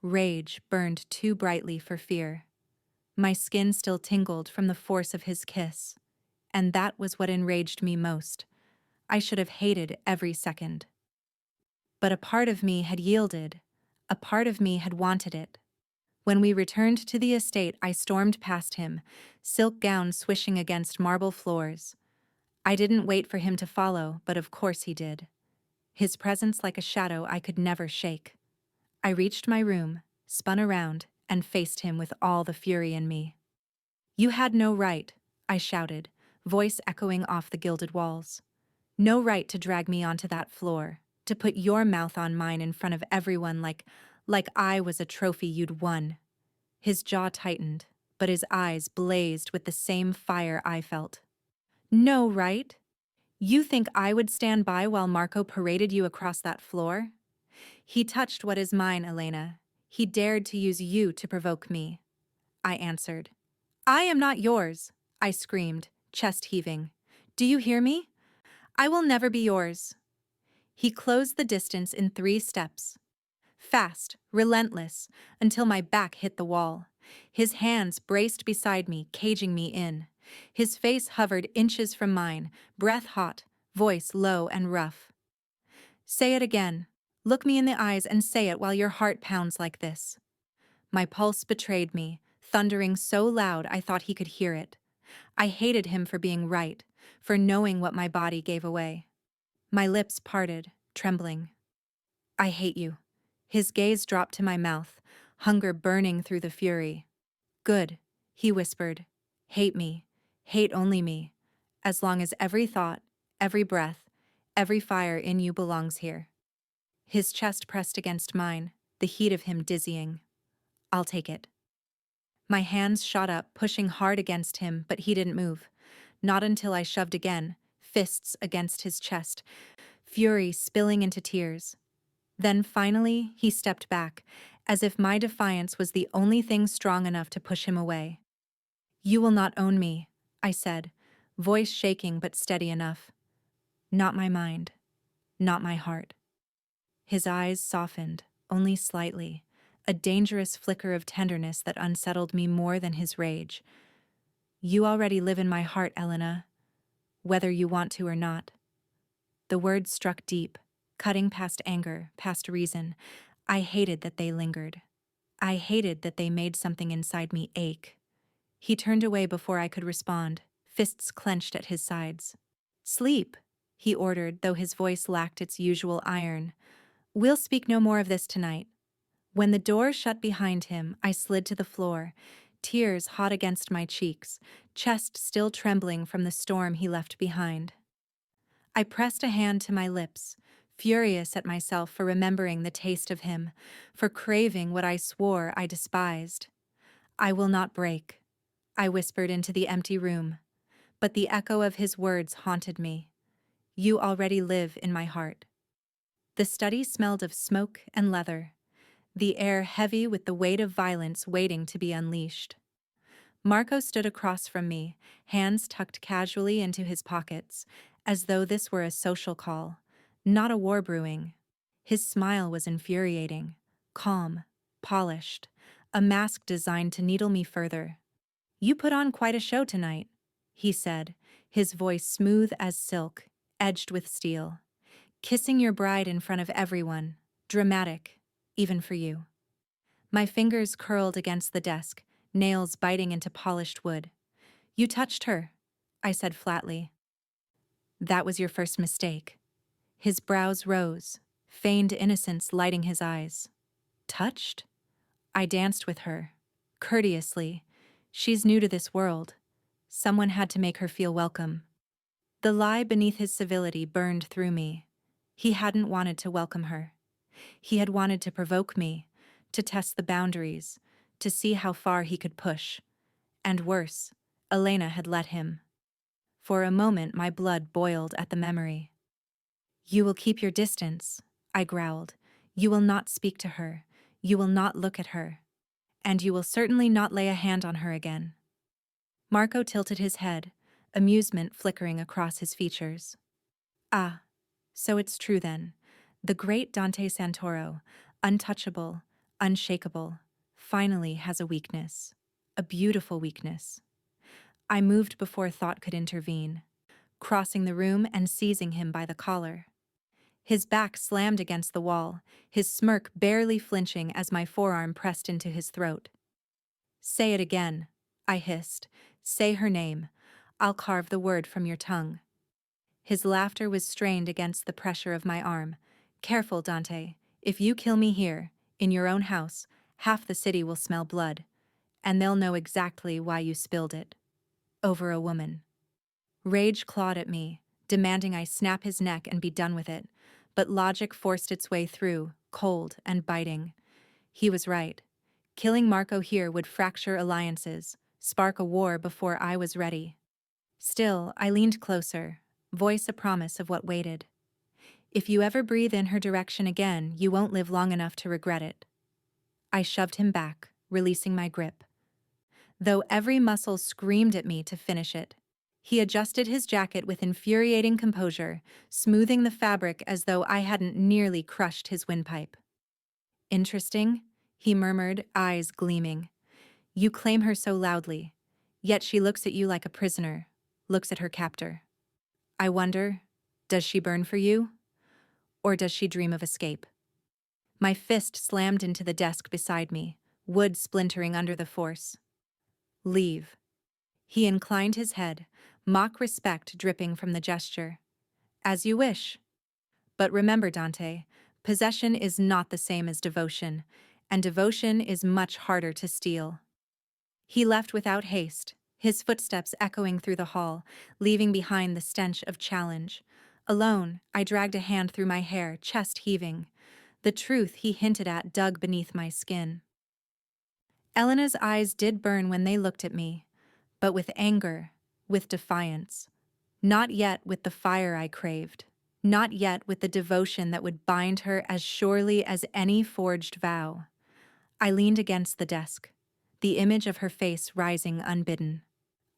Rage burned too brightly for fear. My skin still tingled from the force of his kiss, and that was what enraged me most. I should have hated every second. But a part of me had yielded. A part of me had wanted it. When we returned to the estate, I stormed past him, silk gown swishing against marble floors. I didn't wait for him to follow, but of course he did. His presence like a shadow I could never shake. I reached my room, spun around, and faced him with all the fury in me. "You had no right," I shouted, voice echoing off the gilded walls. "No right to drag me onto that floor, to put your mouth on mine in front of everyone like I was a trophy you'd won." His jaw tightened, but his eyes blazed with the same fire I felt. "No right? You think I would stand by while Marco paraded you across that floor? He touched what is mine, Elena. He dared to use you to provoke me," I answered. "I am not yours," I screamed, chest heaving. "Do you hear me? I will never be yours." He closed the distance in 3 steps. Fast, relentless, until my back hit the wall. His hands braced beside me, caging me in. His face hovered inches from mine, breath hot, voice low and rough. "Say it again. Look me in the eyes and say it while your heart pounds like this." My pulse betrayed me, thundering so loud I thought he could hear it. I hated him for being right, for knowing what my body gave away. My lips parted, trembling. "I hate you." His gaze dropped to my mouth, hunger burning through the fury. "Good," he whispered. "Hate me. Hate only me. As long as every thought, every breath, every fire in you belongs here." His chest pressed against mine, the heat of him dizzying. "I'll take it." My hands shot up, pushing hard against him, but he didn't move. Not until I shoved again, fists against his chest, fury spilling into tears. Then finally, he stepped back, as if my defiance was the only thing strong enough to push him away. "You will not own me," I said, voice shaking but steady enough. "Not my mind. Not my heart." His eyes softened, only slightly, a dangerous flicker of tenderness that unsettled me more than his rage. "You already live in my heart, Elena, whether you want to or not." The words struck deep, cutting past anger, past reason. I hated that they lingered. I hated that they made something inside me ache. He turned away before I could respond, fists clenched at his sides. "Sleep," he ordered, though his voice lacked its usual iron. "We'll speak no more of this tonight." When the door shut behind him, I slid to the floor, tears hot against my cheeks, chest still trembling from the storm he left behind. I pressed a hand to my lips, furious at myself for remembering the taste of him, for craving what I swore I despised. "I will not break," I whispered into the empty room, but the echo of his words haunted me. "You already live in my heart." The study smelled of smoke and leather, the air heavy with the weight of violence waiting to be unleashed. Marco stood across from me, hands tucked casually into his pockets, as though this were a social call, not a war brewing. His smile was infuriating, calm, polished, a mask designed to needle me further. "You put on quite a show tonight," he said, his voice smooth as silk, edged with steel. "Kissing your bride in front of everyone, dramatic, even for you." My fingers curled against the desk, nails biting into polished wood. "You touched her," I said flatly. "That was your first mistake." His brows rose, feigned innocence lighting his eyes. "Touched?" "I danced with her. Courteously. She's new to this world. Someone had to make her feel welcome." The lie beneath his civility burned through me. He hadn't wanted to welcome her. He had wanted to provoke me, to test the boundaries, to see how far he could push. And worse, Elena had let him. For a moment my blood boiled at the memory. "You will keep your distance," I growled. "You will not speak to her. You will not look at her. And you will certainly not lay a hand on her again." Marco tilted his head, amusement flickering across his features. "Ah, so it's true then. The great Dante Santoro, untouchable, unshakable, finally has a weakness. A beautiful weakness. I moved before thought could intervene, crossing the room and seizing him by the collar. His back slammed against the wall, his smirk barely flinching as my forearm pressed into his throat. "Say it again," I hissed. "Say her name. I'll carve the word from your tongue." His laughter was strained against the pressure of my arm. "Careful, Dante. If you kill me here, in your own house, half the city will smell blood, and they'll know exactly why you spilled it. Over a woman." Rage clawed at me, demanding I snap his neck and be done with it, but logic forced its way through, cold and biting. He was right. Killing Marco here would fracture alliances, spark a war before I was ready. Still, I leaned closer, voice a promise of what waited. "If you ever breathe in her direction again, you won't live long enough to regret it." I shoved him back, releasing my grip, though every muscle screamed at me to finish it. He adjusted his jacket with infuriating composure, smoothing the fabric as though I hadn't nearly crushed his windpipe. "Interesting," he murmured, eyes gleaming. "You claim her so loudly, yet she looks at you like a prisoner, looks at her captor. I wonder, does she burn for you? Or does she dream of escape?" My fist slammed into the desk beside me, wood splintering under the force. "Leave." He inclined his head, mock respect dripping from the gesture. "As you wish. But remember, Dante, possession is not the same as devotion, and devotion is much harder to steal." He left without haste, his footsteps echoing through the hall, leaving behind the stench of challenge. Alone, I dragged a hand through my hair, chest heaving. The truth he hinted at dug beneath my skin. Elena's eyes did burn when they looked at me, but with anger, with defiance. Not yet with the fire I craved. Not yet with the devotion that would bind her as surely as any forged vow. I leaned against the desk, the image of her face rising unbidden.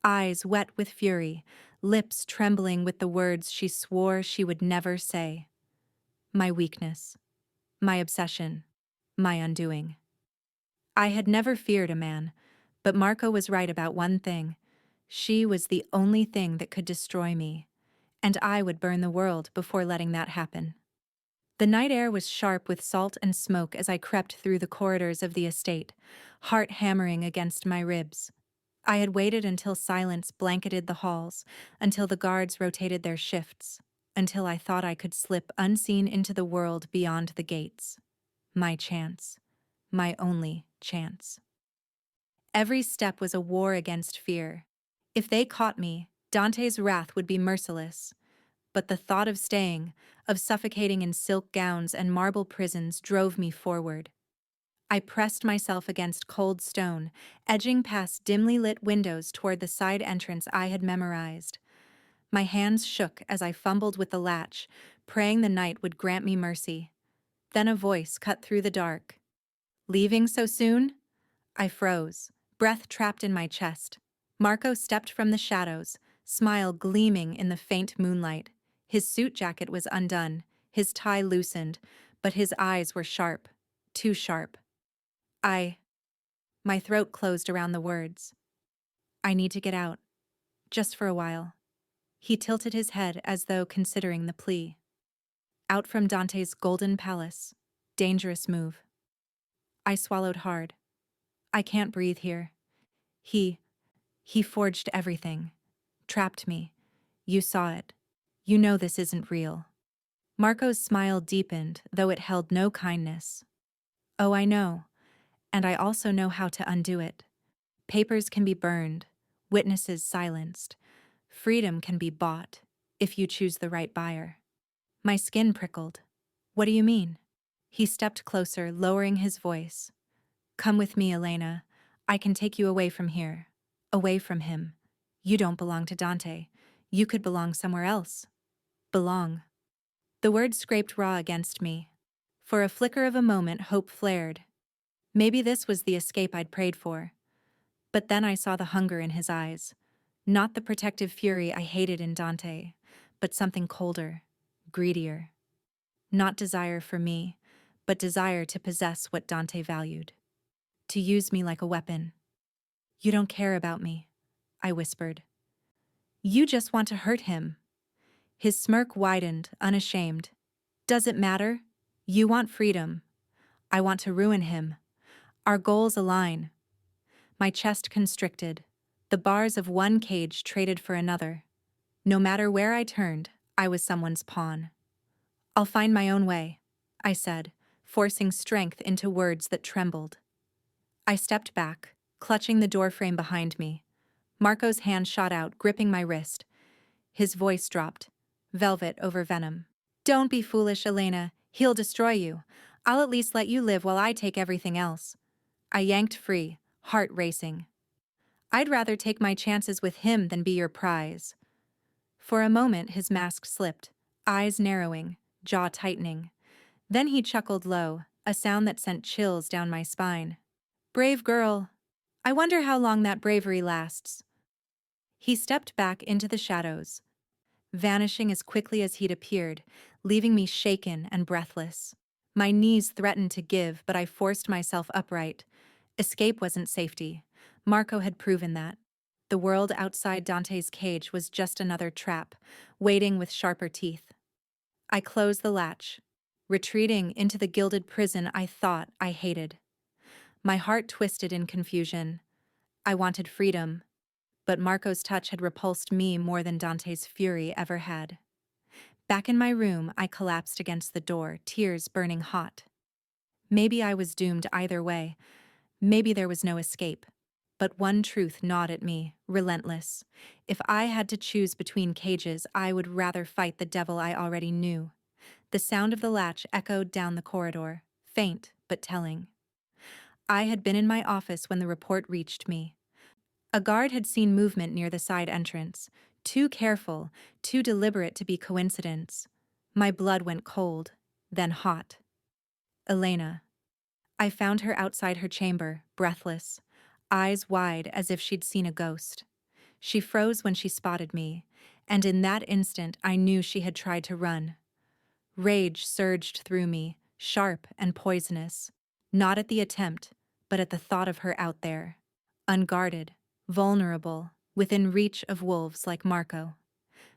Eyes wet with fury, lips trembling with the words she swore she would never say. My weakness, my obsession, my undoing. I had never feared a man, but Marco was right about one thing. She was the only thing that could destroy me, and I would burn the world before letting that happen. The night air was sharp with salt and smoke as I crept through the corridors of the estate, heart hammering against my ribs. I had waited until silence blanketed the halls, until the guards rotated their shifts, until I thought I could slip unseen into the world beyond the gates. My chance. My only chance. Every step was a war against fear. If they caught me, Dante's wrath would be merciless. But the thought of staying, of suffocating in silk gowns and marble prisons drove me forward. I pressed myself against cold stone, edging past dimly lit windows toward the side entrance I had memorized. My hands shook as I fumbled with the latch, praying the night would grant me mercy. Then a voice cut through the dark. "Leaving so soon?" I froze, breath trapped in my chest. Marco stepped from the shadows, smile gleaming in the faint moonlight. His suit jacket was undone, his tie loosened, but his eyes were sharp, too sharp. My throat closed around the words. "I need to get out, just for a while." He tilted his head as though considering the plea. "Out from Dante's golden palace. Dangerous move." I swallowed hard. "I can't breathe here. He forged everything. Trapped me. You saw it. You know this isn't real." Marco's smile deepened, though it held no kindness. "Oh, I know. And I also know how to undo it. Papers can be burned, witnesses silenced. Freedom can be bought, if you choose the right buyer." My skin prickled. "What do you mean?" He stepped closer, lowering his voice. "Come with me, Elena. I can take you away from here. Away from him. You don't belong to Dante. You could belong somewhere else. Belong." The word scraped raw against me. For a flicker of a moment, hope flared. Maybe this was the escape I'd prayed for. But then I saw the hunger in his eyes. Not the protective fury I hated in Dante, but something colder, greedier. not desire for me, but desire to possess what Dante valued. To use me like a weapon. You don't care about me, I whispered. You just want to hurt him. His smirk widened, unashamed. Does it matter? You want freedom. I want to ruin him. Our goals align. My chest constricted. The bars of one cage traded for another. No matter where I turned, I was someone's pawn. I'll find my own way, I said, forcing strength into words that trembled. I stepped back, clutching the doorframe behind me. Marco's hand shot out, gripping my wrist. His voice dropped. Velvet over venom. Don't be foolish, Elena. He'll destroy you. I'll at least let you live while I take everything else. I yanked free, heart racing. I'd rather take my chances with him than be your prize. For a moment his mask slipped, eyes narrowing, jaw tightening. Then he chuckled low, a sound that sent chills down my spine. Brave girl. I wonder how long that bravery lasts. He stepped back into the shadows, vanishing as quickly as he'd appeared, leaving me shaken and breathless. My knees threatened to give, but I forced myself upright. Escape wasn't safety. Marco had proven that. The world outside Dante's cage was just another trap, waiting with sharper teeth. I closed the latch, retreating into the gilded prison I thought I hated. My heart twisted in confusion. I wanted freedom, but Marco's touch had repulsed me more than Dante's fury ever had. Back in my room, I collapsed against the door, tears burning hot. Maybe I was doomed either way. Maybe there was no escape. But one truth gnawed at me, relentless. If I had to choose between cages, I would rather fight the devil I already knew. The sound of the latch echoed down the corridor, faint but telling. I had been in my office when the report reached me. A guard had seen movement near the side entrance, too careful, too deliberate to be coincidence. My blood went cold, then hot. Elena. I found her outside her chamber, breathless, eyes wide as if she'd seen a ghost. She froze when she spotted me, and in that instant I knew she had tried to run. Rage surged through me, sharp and poisonous, not at the attempt, but at the thought of her out there, unguarded, vulnerable, within reach of wolves like Marco.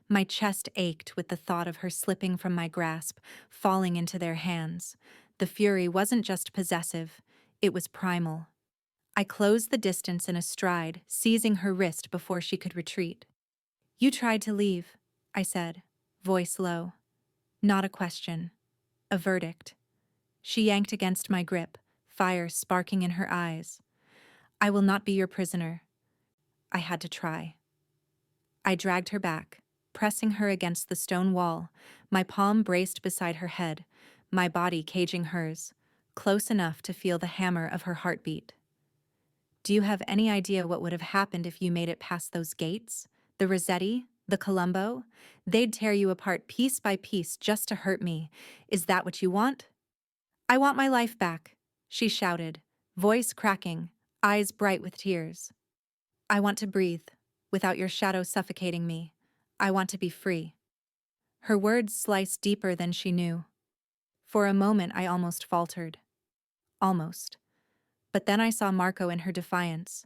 My chest ached with the thought of her slipping from my grasp, falling into their hands. The fury wasn't just possessive, it was primal. I closed the distance in a stride, seizing her wrist before she could retreat. You tried to leave, I said, voice low. Not a question. A verdict. She yanked against my grip, fire sparking in her eyes. I will not be your prisoner. I had to try. I dragged her back, pressing her against the stone wall, my palm braced beside her head, my body caging hers, close enough to feel the hammer of her heartbeat. Do you have any idea what would have happened if you made it past those gates? The Rossetti? The Colombo? They'd tear you apart piece by piece just to hurt me. Is that what you want? I want my life back, she shouted, voice cracking, eyes bright with tears. I want to breathe, without your shadow suffocating me. I want to be free. Her words sliced deeper than she knew. For a moment I almost faltered. Almost. But then I saw Marco in her defiance,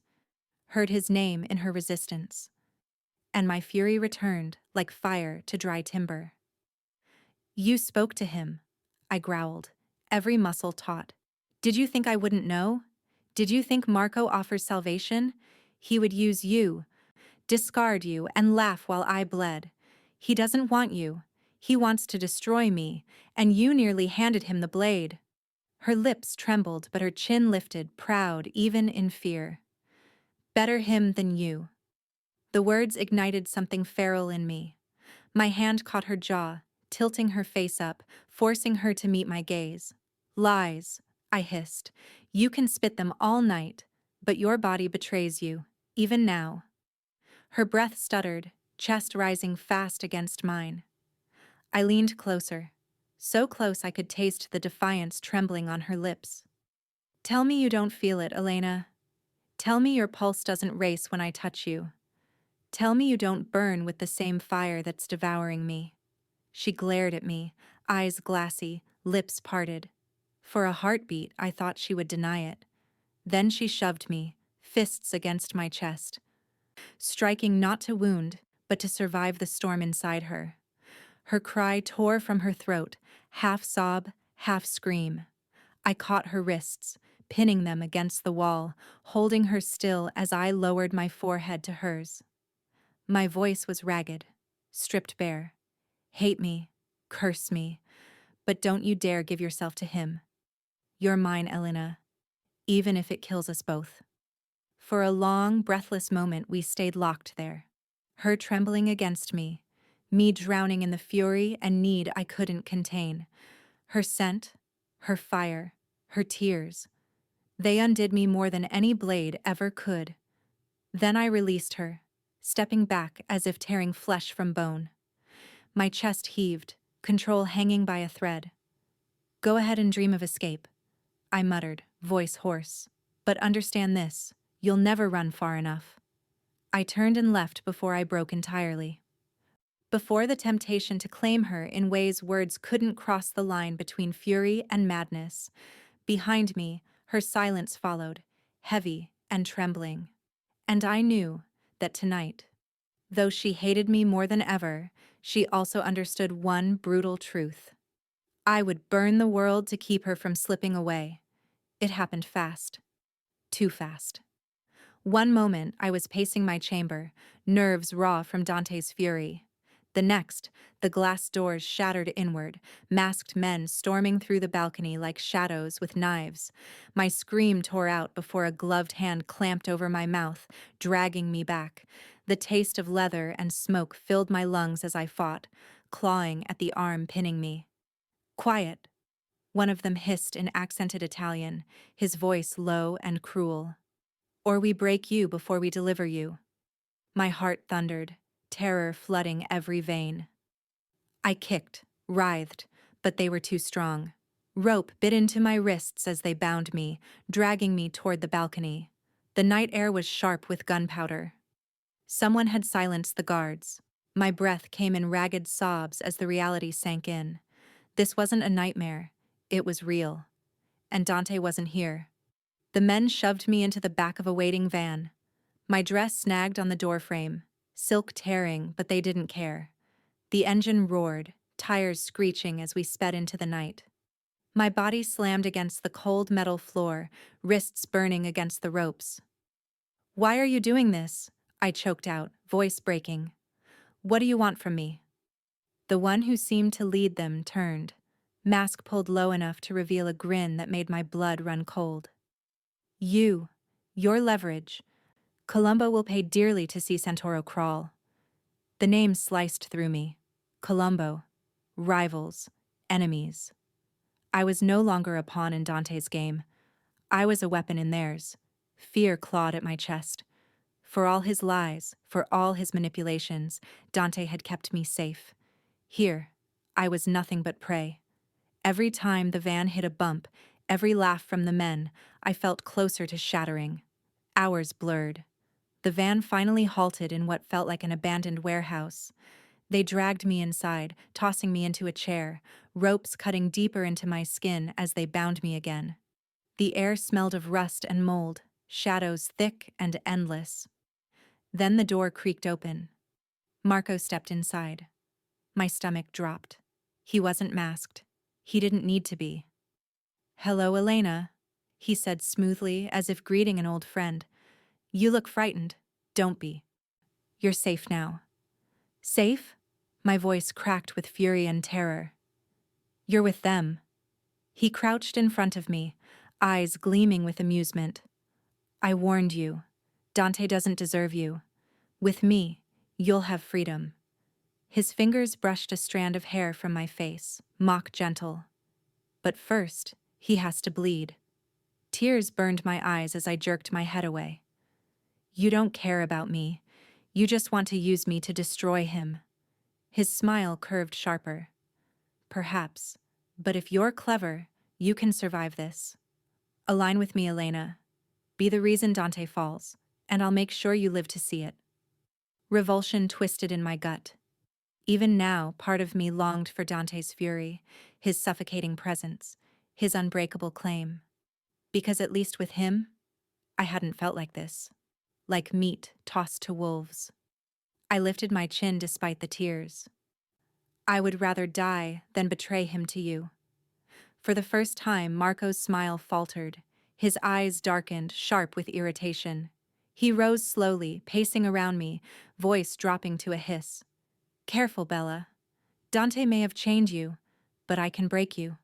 heard his name in her resistance. And my fury returned, like fire to dry timber. You spoke to him, I growled, every muscle taut. Did you think I wouldn't know? Did you think Marco offers salvation? He would use you, discard you, and laugh while I bled. He doesn't want you. He wants to destroy me, and you nearly handed him the blade. Her lips trembled, but her chin lifted, proud, even in fear. Better him than you. The words ignited something feral in me. My hand caught her jaw, tilting her face up, forcing her to meet my gaze. Lies, I hissed. You can spit them all night, but your body betrays you, even now. Her breath stuttered, chest rising fast against mine. I leaned closer, so close I could taste the defiance trembling on her lips. Tell me you don't feel it, Elena. Tell me your pulse doesn't race when I touch you. Tell me you don't burn with the same fire that's devouring me. She glared at me, eyes glassy, lips parted. For a heartbeat, I thought she would deny it. Then she shoved me, fists against my chest, striking not to wound, but to survive the storm inside her. Her cry tore from her throat, half sob, half scream. I caught her wrists, pinning them against the wall, holding her still as I lowered my forehead to hers. My voice was ragged, stripped bare. Hate me, curse me, but don't you dare give yourself to him. You're mine, Elena, even if it kills us both. For a long, breathless moment we stayed locked there, her trembling against me drowning in the fury and need I couldn't contain. Her scent, her fire, her tears. They undid me more than any blade ever could. Then I released her, stepping back as if tearing flesh from bone. My chest heaved, control hanging by a thread. Go ahead and dream of escape, I muttered, voice hoarse. But understand this, you'll never run far enough. I turned and left before I broke entirely. Before the temptation to claim her in ways words couldn't cross the line between fury and madness. Behind me, her silence followed, heavy and trembling. And I knew that tonight, though she hated me more than ever, she also understood one brutal truth. I would burn the world to keep her from slipping away. It happened fast. Too fast. One moment I was pacing my chamber, nerves raw from Dante's fury. The next, the glass doors shattered inward, masked men storming through the balcony like shadows with knives. My scream tore out before a gloved hand clamped over my mouth, dragging me back. The taste of leather and smoke filled my lungs as I fought, clawing at the arm pinning me. Quiet, one of them hissed in accented Italian, his voice low and cruel. Or we break you before we deliver you. My heart thundered, terror flooding every vein. I kicked, writhed, but they were too strong. Rope bit into my wrists as they bound me, dragging me toward the balcony. The night air was sharp with gunpowder. Someone had silenced the guards. My breath came in ragged sobs as the reality sank in. This wasn't a nightmare. It was real. And Dante wasn't here. The men shoved me into the back of a waiting van. My dress snagged on the doorframe, silk tearing, but they didn't care. The engine roared, tires screeching as we sped into the night. My body slammed against the cold metal floor, wrists burning against the ropes. "Why are you doing this?" I choked out, voice breaking. "What do you want from me?" The one who seemed to lead them turned, mask pulled low enough to reveal a grin that made my blood run cold. Your leverage. Columbo will pay dearly to see Santoro crawl." The name sliced through me. Columbo. Rivals. Enemies. I was no longer a pawn in Dante's game. I was a weapon in theirs. Fear clawed at my chest. For all his lies, for all his manipulations, Dante had kept me safe. Here, I was nothing but prey. Every time the van hit a bump, every laugh from the men, I felt closer to shattering. Hours blurred. The van finally halted in what felt like an abandoned warehouse. They dragged me inside, tossing me into a chair, ropes cutting deeper into my skin as they bound me again. The air smelled of rust and mold, shadows thick and endless. Then the door creaked open. Marco stepped inside. My stomach dropped. He wasn't masked. He didn't need to be. "Hello, Elena," he said smoothly, as if greeting an old friend. "You look frightened. Don't be. You're safe now." "Safe?" My voice cracked with fury and terror. "You're with them." He crouched in front of me, eyes gleaming with amusement. "I warned you. Dante doesn't deserve you. With me, you'll have freedom." His fingers brushed a strand of hair from my face, mock gentle. "But first, he has to bleed." Tears burned my eyes as I jerked my head away. "You don't care about me. You just want to use me to destroy him." His smile curved sharper. "Perhaps, but if you're clever, you can survive this. Align with me, Elena. Be the reason Dante falls, and I'll make sure you live to see it." Revulsion twisted in my gut. Even now, part of me longed for Dante's fury, his suffocating presence, his unbreakable claim. Because at least with him, I hadn't felt like this. Like meat tossed to wolves. I lifted my chin despite the tears. I would rather die than betray him to you. For the first time, Marco's smile faltered. His eyes darkened, sharp with irritation. He rose slowly, pacing around me, voice dropping to a hiss. Careful, Bella. Dante may have chained you, but I can break you.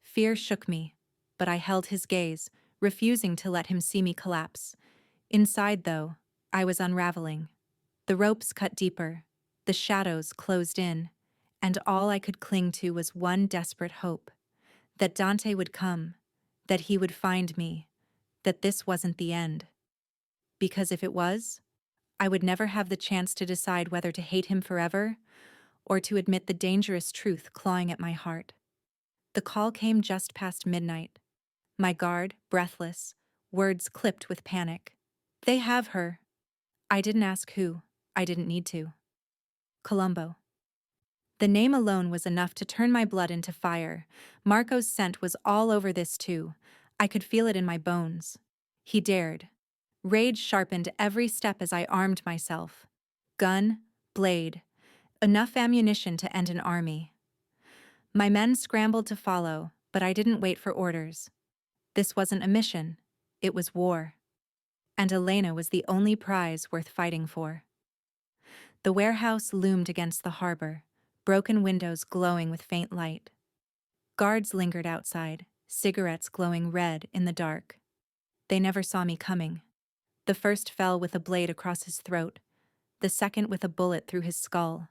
Fear shook me, but I held his gaze, refusing to let him see me collapse. Inside, though, I was unraveling. The ropes cut deeper, the shadows closed in, and all I could cling to was one desperate hope. That Dante would come, that he would find me, that this wasn't the end. Because if it was, I would never have the chance to decide whether to hate him forever or to admit the dangerous truth clawing at my heart. The call came just past midnight. My guard, breathless, words clipped with panic. They have her. I didn't ask who. I didn't need to. Colombo. The name alone was enough to turn my blood into fire. Marco's scent was all over this too. I could feel it in my bones. He dared. Rage sharpened every step as I armed myself. Gun, blade, enough ammunition to end an army. My men scrambled to follow, but I didn't wait for orders. This wasn't a mission, it was war. And Elena was the only prize worth fighting for. The warehouse loomed against the harbor, broken windows glowing with faint light. Guards lingered outside, cigarettes glowing red in the dark. They never saw me coming. The first fell with a blade across his throat, the second with a bullet through his skull.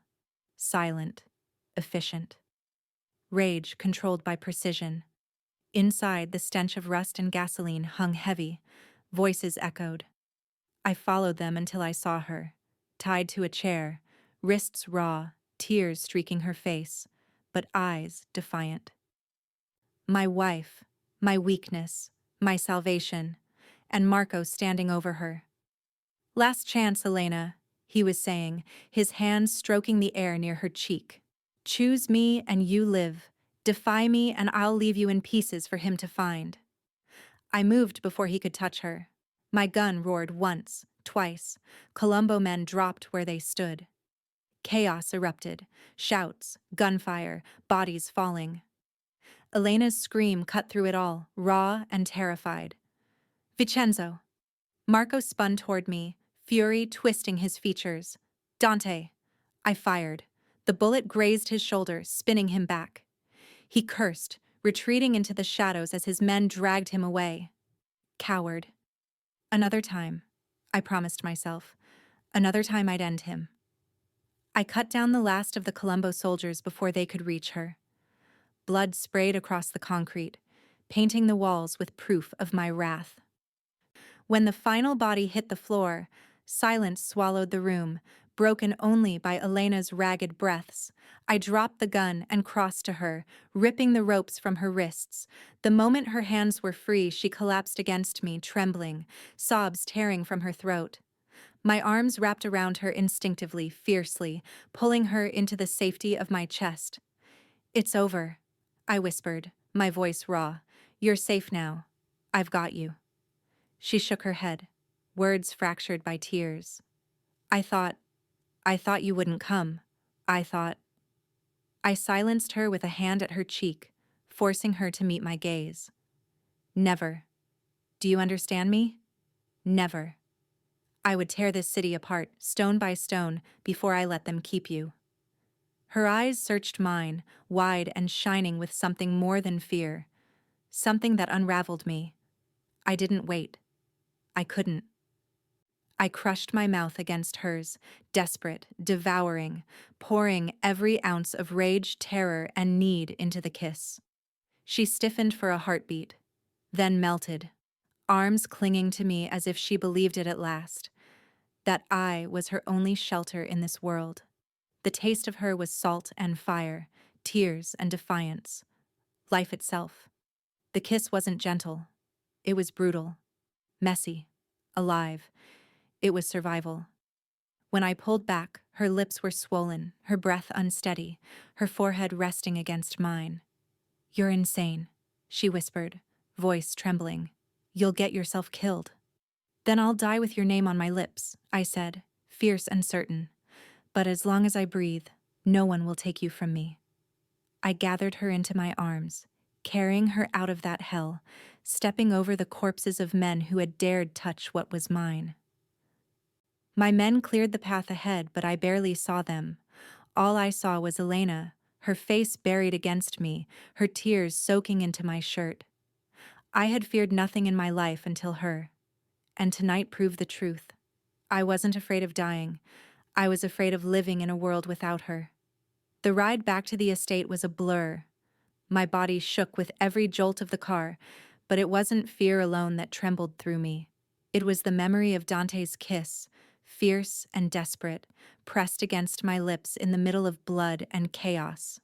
Silent, efficient. Rage controlled by precision. Inside, the stench of rust and gasoline hung heavy. Voices echoed. I followed them until I saw her, tied to a chair, wrists raw, tears streaking her face, but eyes defiant. My wife, my weakness, my salvation, and Marco standing over her. Last chance, Elena, he was saying, his hands stroking the air near her cheek. Choose me and you live. Defy me and I'll leave you in pieces for him to find. I moved before he could touch her. My gun roared once, twice. Colombo men dropped where they stood. Chaos erupted. Shouts, gunfire, bodies falling. Elena's scream cut through it all, raw and terrified. Vincenzo. Marco spun toward me, fury twisting his features. Dante. I fired. The bullet grazed his shoulder, spinning him back. He cursed, retreating into the shadows as his men dragged him away. Coward. Another time, I promised myself. Another time I'd end him. I cut down the last of the Colombo soldiers before they could reach her. Blood sprayed across the concrete, painting the walls with proof of my wrath. When the final body hit the floor, silence swallowed the room, broken only by Elena's ragged breaths. I dropped the gun and crossed to her, ripping the ropes from her wrists. The moment her hands were free, she collapsed against me, trembling, sobs tearing from her throat. My arms wrapped around her instinctively, fiercely, pulling her into the safety of my chest. It's over, I whispered, my voice raw. You're safe now. I've got you. She shook her head, words fractured by tears. I thought you wouldn't come. I silenced her with a hand at her cheek, forcing her to meet my gaze. Never. Do you understand me? Never. I would tear this city apart, stone by stone, before I let them keep you. Her eyes searched mine, wide and shining with something more than fear. Something that unraveled me. I didn't wait. I couldn't. I crushed my mouth against hers, desperate, devouring, pouring every ounce of rage, terror, and need into the kiss. She stiffened for a heartbeat, then melted, arms clinging to me as if she believed it at last, that I was her only shelter in this world. The taste of her was salt and fire, tears and defiance, life itself. The kiss wasn't gentle. It was brutal, messy, alive. It was survival. When I pulled back, her lips were swollen, her breath unsteady, her forehead resting against mine. "You're insane," she whispered, voice trembling. "You'll get yourself killed." "Then I'll die with your name on my lips," I said, fierce and certain. "But as long as I breathe, no one will take you from me." I gathered her into my arms, carrying her out of that hell, stepping over the corpses of men who had dared touch what was mine. My men cleared the path ahead, but I barely saw them. All I saw was Elena, her face buried against me, her tears soaking into my shirt. I had feared nothing in my life until her, and tonight proved the truth. I wasn't afraid of dying. I was afraid of living in a world without her. The ride back to the estate was a blur. My body shook with every jolt of the car, but it wasn't fear alone that trembled through me. It was the memory of Dante's kiss, fierce and desperate, pressed against my lips in the middle of blood and chaos.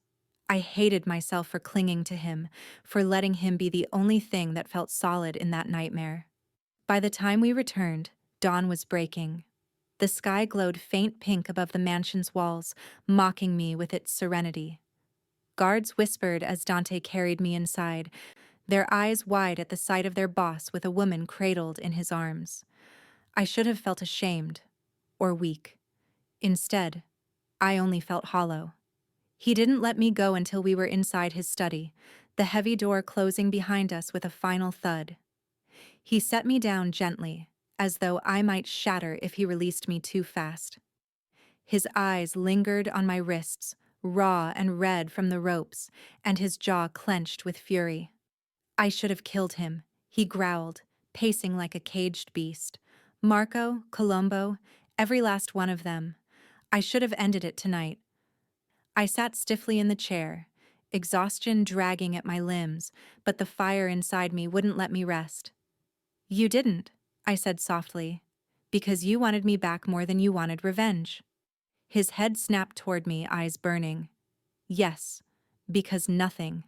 I hated myself for clinging to him, for letting him be the only thing that felt solid in that nightmare. By the time we returned, dawn was breaking. The sky glowed faint pink above the mansion's walls, mocking me with its serenity. Guards whispered as Dante carried me inside, their eyes wide at the sight of their boss with a woman cradled in his arms. I should have felt ashamed, or weak. Instead, I only felt hollow. He didn't let me go until we were inside his study, the heavy door closing behind us with a final thud. He set me down gently, as though I might shatter if he released me too fast. His eyes lingered on my wrists, raw and red from the ropes, and his jaw clenched with fury. "I should have killed him," he growled, pacing like a caged beast. "Marco, Colombo, every last one of them. I should have ended it tonight." I sat stiffly in the chair, exhaustion dragging at my limbs, but the fire inside me wouldn't let me rest. "You didn't," I said softly, "because you wanted me back more than you wanted revenge." His head snapped toward me, eyes burning. "Yes, because nothing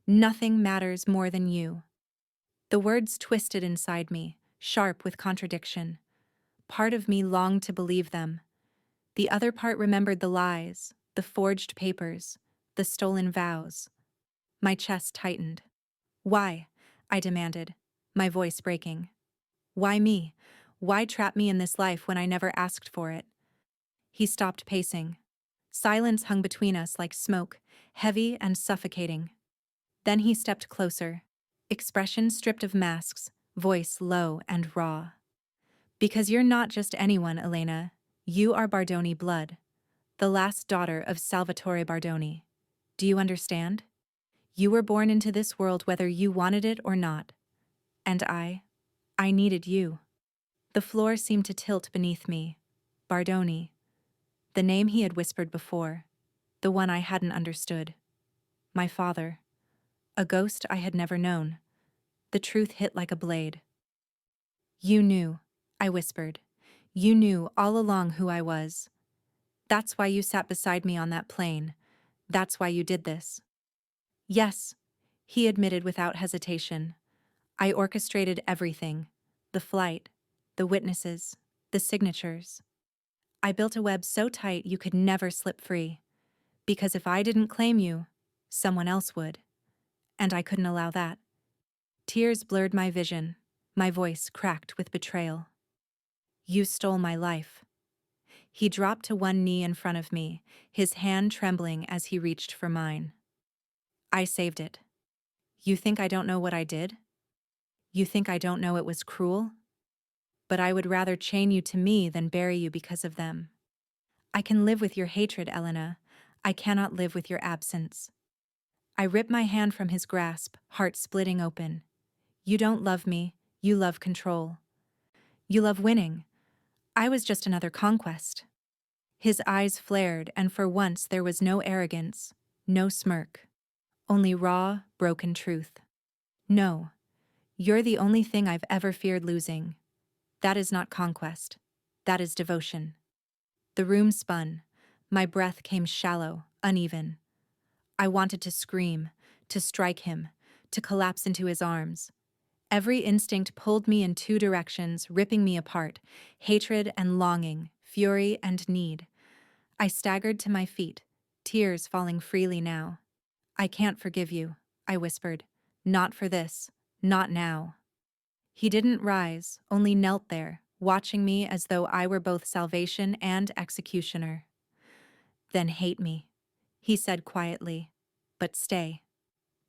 matters more than you." The words twisted inside me, sharp with contradiction. Part of me longed to believe them. The other part remembered the lies, the forged papers, the stolen vows. My chest tightened. "Why?" I demanded, my voice breaking. "Why me? Why trap me in this life when I never asked for it?" He stopped pacing. Silence hung between us like smoke, heavy and suffocating. Then he stepped closer, expression stripped of masks, voice low and raw. "Because you're not just anyone, Elena. You are Bardoni blood, the last daughter of Salvatore Bardoni. Do you understand? You were born into this world whether you wanted it or not. And I needed you." The floor seemed to tilt beneath me. Bardoni. The name he had whispered before. The one I hadn't understood. My father. A ghost I had never known. The truth hit like a blade. "You knew," I whispered. "You knew all along who I was. That's why you sat beside me on that plane. That's why you did this." "Yes," he admitted without hesitation. "I orchestrated everything. The flight, the witnesses, the signatures. I built a web so tight you could never slip free. Because if I didn't claim you, someone else would. And I couldn't allow that." Tears blurred my vision. My voice cracked with betrayal. "You stole my life." He dropped to one knee in front of me, his hand trembling as he reached for mine. "I saved it. You think I don't know what I did? You think I don't know it was cruel? But I would rather chain you to me than bury you because of them. I can live with your hatred, Elena. I cannot live with your absence." I ripped my hand from his grasp, heart splitting open. "You don't love me. You love control. You love winning. I was just another conquest." His eyes flared, and for once there was no arrogance, no smirk. Only raw, broken truth. "No. You're the only thing I've ever feared losing. That is not conquest. That is devotion." The room spun. My breath came shallow, uneven. I wanted to scream, to strike him, to collapse into his arms. Every instinct pulled me in two directions, ripping me apart, hatred and longing, fury, and need. I staggered to my feet, tears falling freely now. I can't forgive you, I whispered. Not for this. Not now. He didn't rise, only knelt there, watching me as though I were both salvation and executioner. Then hate me, he said quietly. But stay.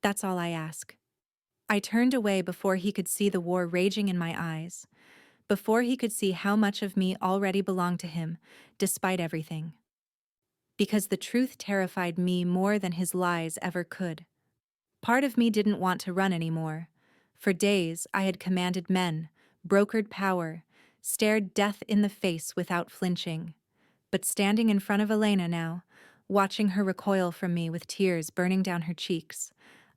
That's all I ask. I turned away before he could see the war raging in my eyes, before he could see how much of me already belonged to him, despite everything. Because the truth terrified me more than his lies ever could. Part of me didn't want to run anymore. For days, I had commanded men, brokered power, stared death in the face without flinching. But standing in front of Elena now, watching her recoil from me with tears burning down her cheeks,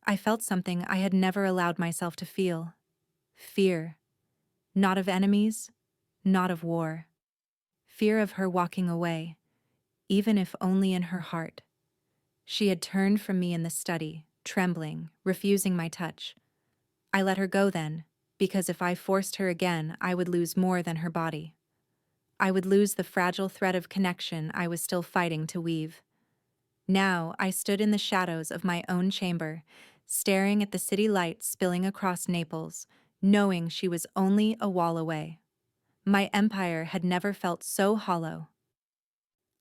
I felt something I had never allowed myself to feel. Fear. Not of enemies, not of war. Fear of her walking away, even if only in her heart. She had turned from me in the study, trembling, refusing my touch. I let her go then, because if I forced her again, I would lose more than her body. I would lose the fragile thread of connection I was still fighting to weave. Now I stood in the shadows of my own chamber, staring at the city lights spilling across Naples, knowing she was only a wall away. My empire had never felt so hollow.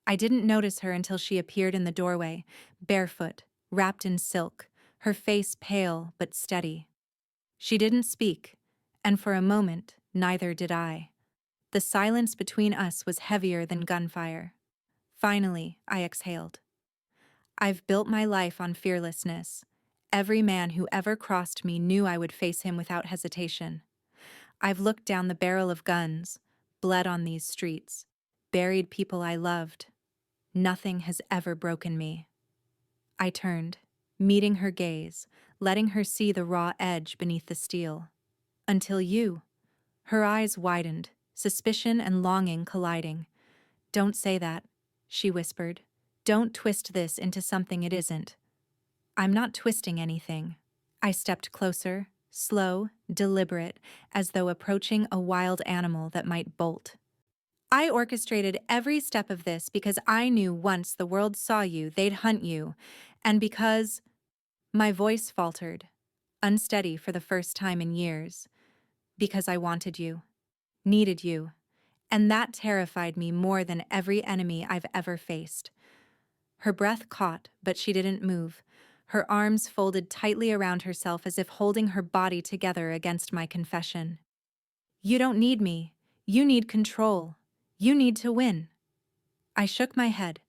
I didn't notice her until she appeared in the doorway, barefoot, wrapped in silk, her face pale but steady. She didn't speak, and for a moment, neither did I. The silence between us was heavier than gunfire. Finally, I exhaled. I've built my life on fearlessness. Every man who ever crossed me knew I would face him without hesitation. I've looked down the barrel of guns, bled on these streets, buried people I loved. Nothing has ever broken me. I turned, meeting her gaze, letting her see the raw edge beneath the steel. Until you. Her eyes widened, suspicion and longing colliding. Don't say that, she whispered. Don't twist this into something it isn't. I'm not twisting anything. I stepped closer, slow, deliberate, as though approaching a wild animal that might bolt. I orchestrated every step of this because I knew once the world saw you, they'd hunt you, and because my voice faltered, unsteady for the first time in years, because I wanted you, needed you, and that terrified me more than every enemy I've ever faced. Her breath caught, but she didn't move, her arms folded tightly around herself as if holding her body together against my confession. You don't need me. You need control. You need to win. I shook my head,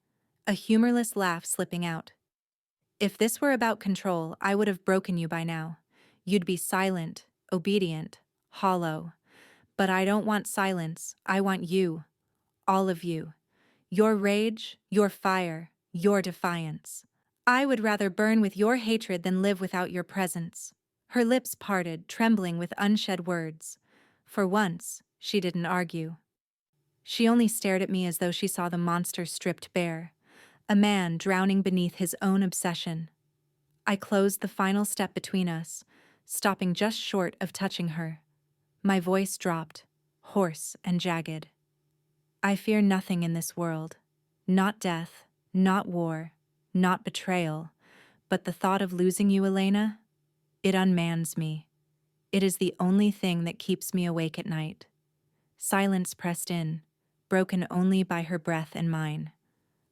a humorless laugh slipping out. If this were about control, I would have broken you by now. You'd be silent, obedient, hollow. But I don't want silence. I want you. All of you. Your rage, your fire, your defiance. I would rather burn with your hatred than live without your presence. Her lips parted, trembling with unshed words. For once, she didn't argue. She only stared at me as though she saw the monster stripped bare, a man drowning beneath his own obsession. I closed the final step between us, stopping just short of touching her. My voice dropped, hoarse and jagged. I fear nothing in this world. Not death, not war, not betrayal, but the thought of losing you, Elena, it unmans me. It is the only thing that keeps me awake at night. Silence pressed in, broken only by her breath and mine.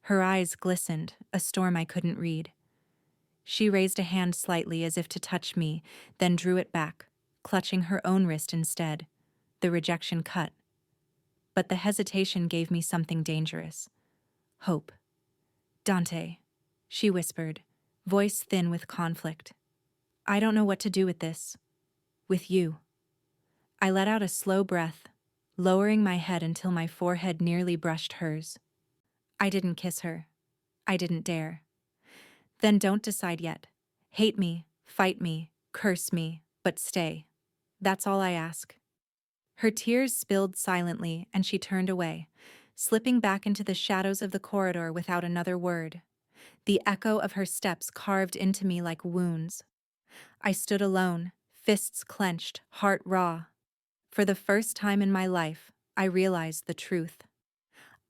Her eyes glistened, a storm I couldn't read. She raised a hand slightly as if to touch me, then drew it back, clutching her own wrist instead. The rejection cut. But the hesitation gave me something dangerous. Hope. Dante, she whispered, voice thin with conflict. I don't know what to do with this. With you. I let out a slow breath, lowering my head until my forehead nearly brushed hers. I didn't kiss her. I didn't dare. Then don't decide yet. Hate me, fight me, curse me, but stay. That's all I ask. Her tears spilled silently and she turned away, slipping back into the shadows of the corridor without another word. The echo of her steps carved into me like wounds. I stood alone, fists clenched, heart raw. For the first time in my life, I realized the truth.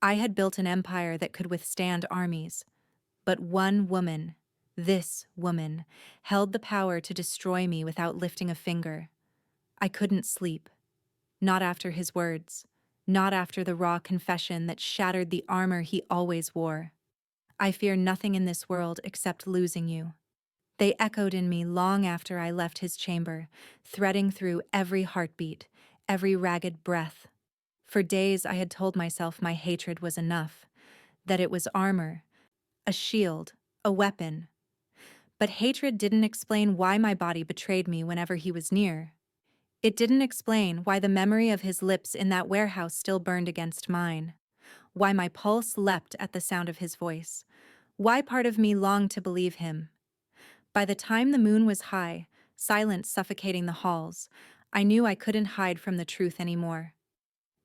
I had built an empire that could withstand armies, but one woman, this woman, held the power to destroy me without lifting a finger. I couldn't sleep. Not after his words. Not after the raw confession that shattered the armor he always wore. I fear nothing in this world except losing you. They echoed in me long after I left his chamber, threading through every heartbeat, every ragged breath. For days I had told myself my hatred was enough, that it was armor, a shield, a weapon. But hatred didn't explain why my body betrayed me whenever he was near. It didn't explain why the memory of his lips in that warehouse still burned against mine, why my pulse leapt at the sound of his voice, why part of me longed to believe him. By the time the moon was high, silence suffocating the halls, I knew I couldn't hide from the truth anymore.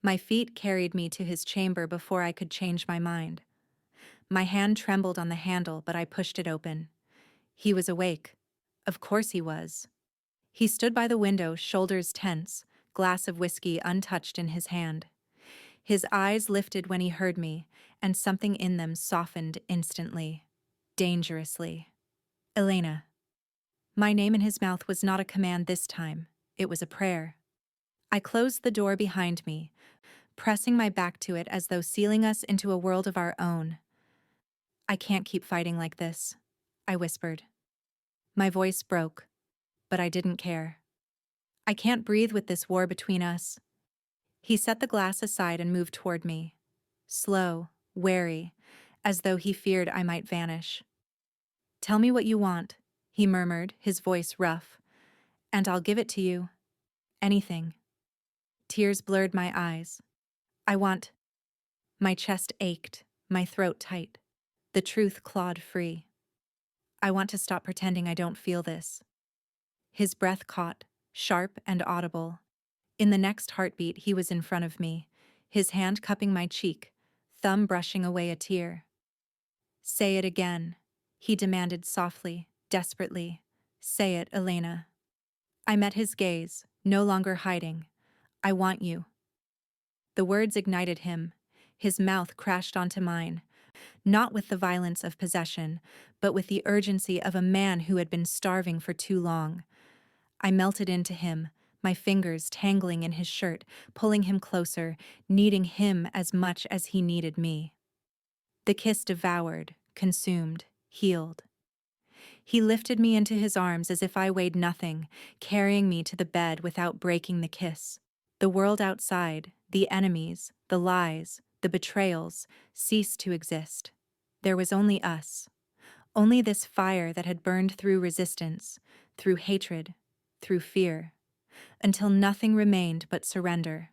My feet carried me to his chamber before I could change my mind. My hand trembled on the handle, but I pushed it open. He was awake. Of course he was. He stood by the window, shoulders tense, glass of whiskey untouched in his hand. His eyes lifted when he heard me, and something in them softened instantly, dangerously. Elena. My name in his mouth was not a command this time, it was a prayer. I closed the door behind me, pressing my back to it as though sealing us into a world of our own. I can't keep fighting like this, I whispered. My voice broke, but I didn't care. I can't breathe with this war between us. He set the glass aside and moved toward me, slow, wary, as though he feared I might vanish. Tell me what you want, he murmured, his voice rough, and I'll give it to you. Anything. Tears blurred my eyes. I want. My chest ached, my throat tight. The truth clawed free. I want to stop pretending I don't feel this. His breath caught, sharp and audible. In the next heartbeat, he was in front of me, his hand cupping my cheek, thumb brushing away a tear. Say it again, he demanded softly, desperately. Say it, Elena. I met his gaze, no longer hiding. I want you. The words ignited him. His mouth crashed onto mine, not with the violence of possession, but with the urgency of a man who had been starving for too long. I melted into him, my fingers tangling in his shirt, pulling him closer, needing him as much as he needed me. The kiss devoured, consumed, healed. He lifted me into his arms as if I weighed nothing, carrying me to the bed without breaking the kiss. The world outside, the enemies, the lies, the betrayals, ceased to exist. There was only us. Only this fire that had burned through resistance, through hatred, through fear, until nothing remained but surrender.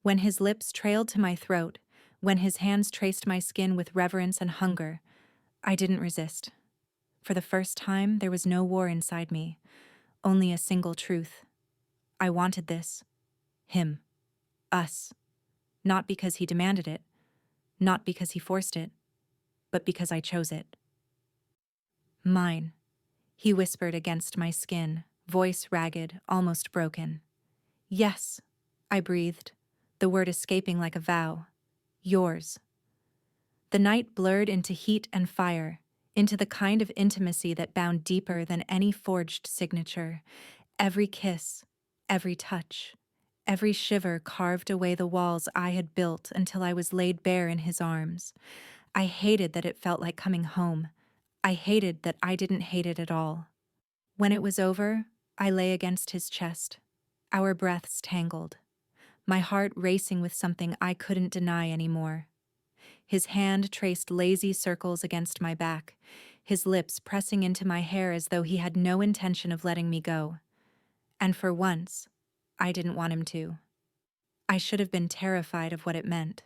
When his lips trailed to my throat, when his hands traced my skin with reverence and hunger, I didn't resist. For the first time, there was no war inside me, only a single truth. I wanted this. Him. Us. Not because he demanded it, not because he forced it, but because I chose it. Mine, he whispered against my skin, voice ragged, almost broken. Yes, I breathed, the word escaping like a vow. Yours. The night blurred into heat and fire, into the kind of intimacy that bound deeper than any forged signature. Every kiss, every touch, every shiver carved away the walls I had built until I was laid bare in his arms. I hated that it felt like coming home. I hated that I didn't hate it at all. When it was over, I lay against his chest, our breaths tangled, my heart racing with something I couldn't deny anymore. His hand traced lazy circles against my back, his lips pressing into my hair as though he had no intention of letting me go. And for once, I didn't want him to. I should have been terrified of what it meant.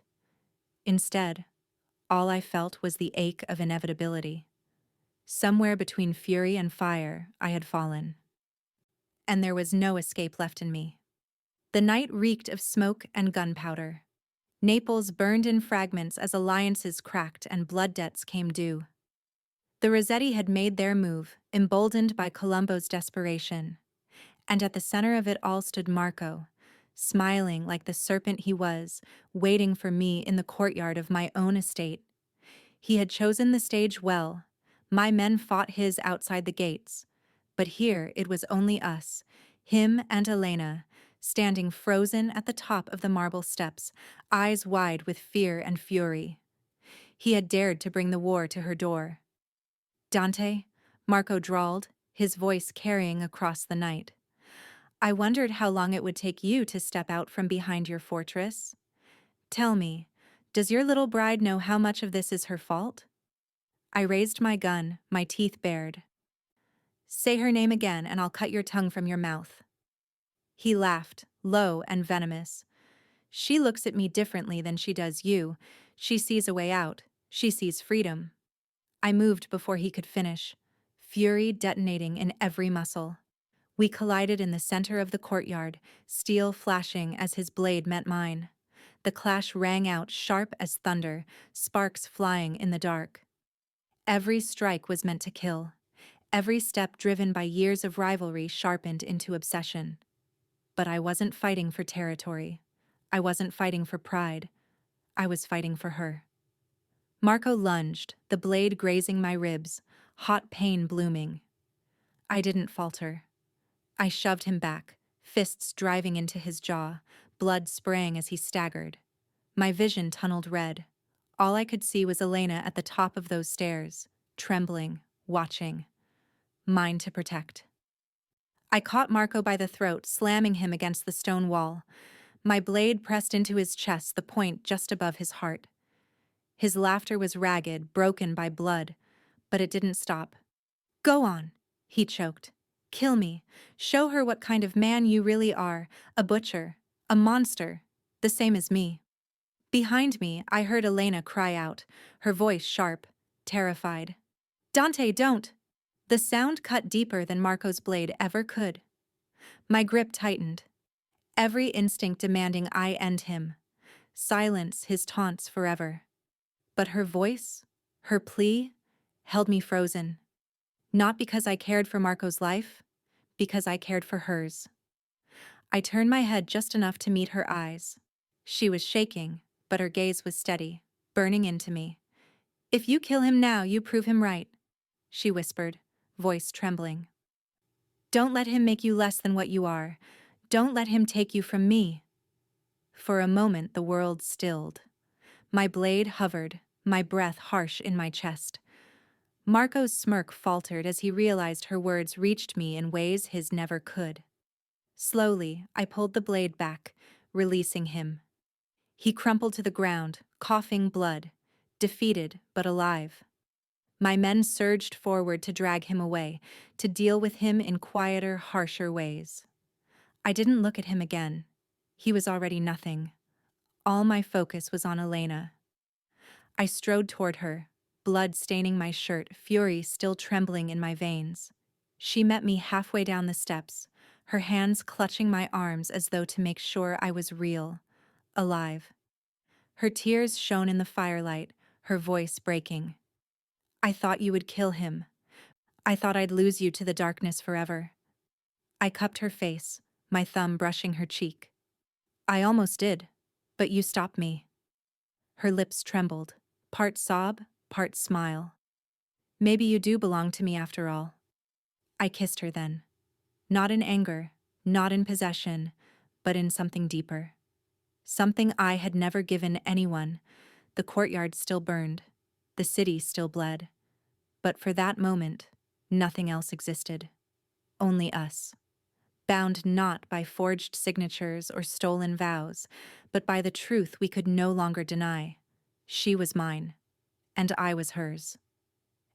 Instead, all I felt was the ache of inevitability. Somewhere between fury and fire, I had fallen. And there was no escape left in me. The night reeked of smoke and gunpowder. Naples burned in fragments as alliances cracked and blood debts came due. The Rossetti had made their move, emboldened by Colombo's desperation. And at the center of it all stood Marco, smiling like the serpent he was, waiting for me in the courtyard of my own estate. He had chosen the stage well. My men fought his outside the gates. But here it was only us, him and Elena, standing frozen at the top of the marble steps, eyes wide with fear and fury. He had dared to bring the war to her door. "Dante," Marco drawled, his voice carrying across the night. "I wondered how long it would take you to step out from behind your fortress. Tell me, does your little bride know how much of this is her fault?" I raised my gun, my teeth bared. "Say her name again and I'll cut your tongue from your mouth." He laughed, low and venomous. "She looks at me differently than she does you. She sees a way out. She sees freedom." I moved before he could finish, fury detonating in every muscle. We collided in the center of the courtyard, steel flashing as his blade met mine. The clash rang out sharp as thunder, sparks flying in the dark. Every strike was meant to kill. Every step driven by years of rivalry sharpened into obsession. But I wasn't fighting for territory. I wasn't fighting for pride. I was fighting for her. Marco lunged, the blade grazing my ribs, hot pain blooming. I didn't falter. I shoved him back, fists driving into his jaw, blood spraying as he staggered. My vision tunneled red. All I could see was Elena at the top of those stairs, trembling, watching. Mine to protect. I caught Marco by the throat, slamming him against the stone wall. My blade pressed into his chest, the point just above his heart. His laughter was ragged, broken by blood, but it didn't stop. "Go on," he choked. "Kill me. Show her what kind of man you really are, a butcher, a monster, the same as me." Behind me, I heard Elena cry out, her voice sharp, terrified. "Dante, don't!" The sound cut deeper than Marco's blade ever could. My grip tightened, every instinct demanding I end him, silence his taunts forever. But her voice, her plea, held me frozen. Not because I cared for Marco's life, because I cared for hers. I turned my head just enough to meet her eyes. She was shaking, but her gaze was steady, burning into me. "If you kill him now, you prove him right," she whispered, voice trembling. "Don't let him make you less than what you are. Don't let him take you from me." For a moment the world stilled. My blade hovered, my breath harsh in my chest. Marco's smirk faltered as he realized her words reached me in ways his never could. Slowly, I pulled the blade back, releasing him. He crumpled to the ground, coughing blood, defeated but alive. My men surged forward to drag him away, to deal with him in quieter, harsher ways. I didn't look at him again. He was already nothing. All my focus was on Elena. I strode toward her, blood staining my shirt, fury still trembling in my veins. She met me halfway down the steps, her hands clutching my arms as though to make sure I was real, alive. Her tears shone in the firelight, her voice breaking. "I thought you would kill him. I thought I'd lose you to the darkness forever." I cupped her face, my thumb brushing her cheek. "I almost did, but you stopped me." Her lips trembled, part sob, part smile. "Maybe you do belong to me after all." I kissed her then. Not in anger, not in possession, but in something deeper. Something I had never given anyone. The courtyard still burned. The city still bled. But for that moment, nothing else existed. Only us. Bound not by forged signatures or stolen vows, but by the truth we could no longer deny. She was mine, and I was hers.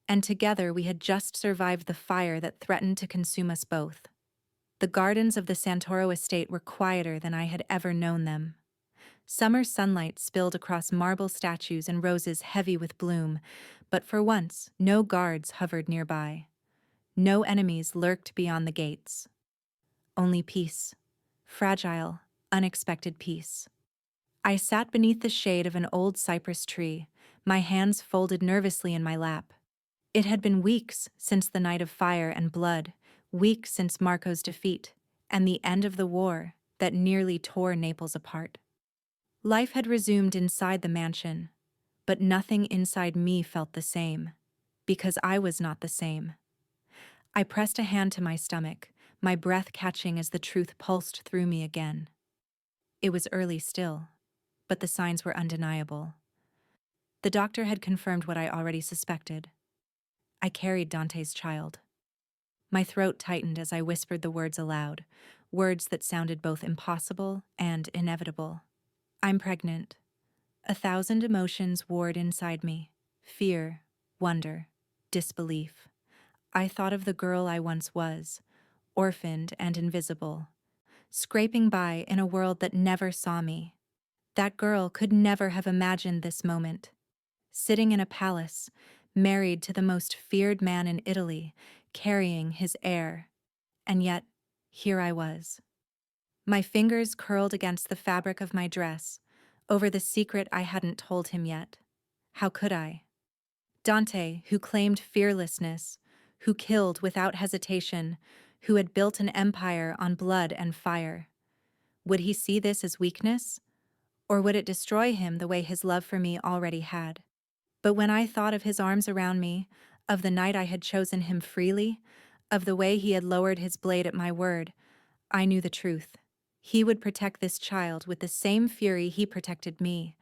And together we had just survived the fire that threatened to consume us both. The gardens of the Santoro estate were quieter than I had ever known them. Summer sunlight spilled across marble statues and roses heavy with bloom, but for once no guards hovered nearby. No enemies lurked beyond the gates. Only peace. Fragile, unexpected peace. I sat beneath the shade of an old cypress tree, my hands folded nervously in my lap. It had been weeks since the night of fire and blood, weeks since Marco's defeat, and the end of the war, that nearly tore Naples apart. Life had resumed inside the mansion, but nothing inside me felt the same, because I was not the same. I pressed a hand to my stomach, my breath catching as the truth pulsed through me again. It was early still, but the signs were undeniable. The doctor had confirmed what I already suspected. I carried Dante's child. My throat tightened as I whispered the words aloud, words that sounded both impossible and inevitable. I'm pregnant. 1,000 emotions warred inside me: fear, wonder, disbelief. I thought of the girl I once was, orphaned and invisible, scraping by in a world that never saw me. That girl could never have imagined this moment. Sitting in a palace, married to the most feared man in Italy, carrying his heir. And yet, here I was. My fingers curled against the fabric of my dress, over the secret I hadn't told him yet. How could I? Dante, who claimed fearlessness, who killed without hesitation, who had built an empire on blood and fire. Would he see this as weakness? Or would it destroy him the way his love for me already had? But when I thought of his arms around me, of the night I had chosen him freely, of the way he had lowered his blade at my word, I knew the truth. He would protect this child with the same fury he protected me,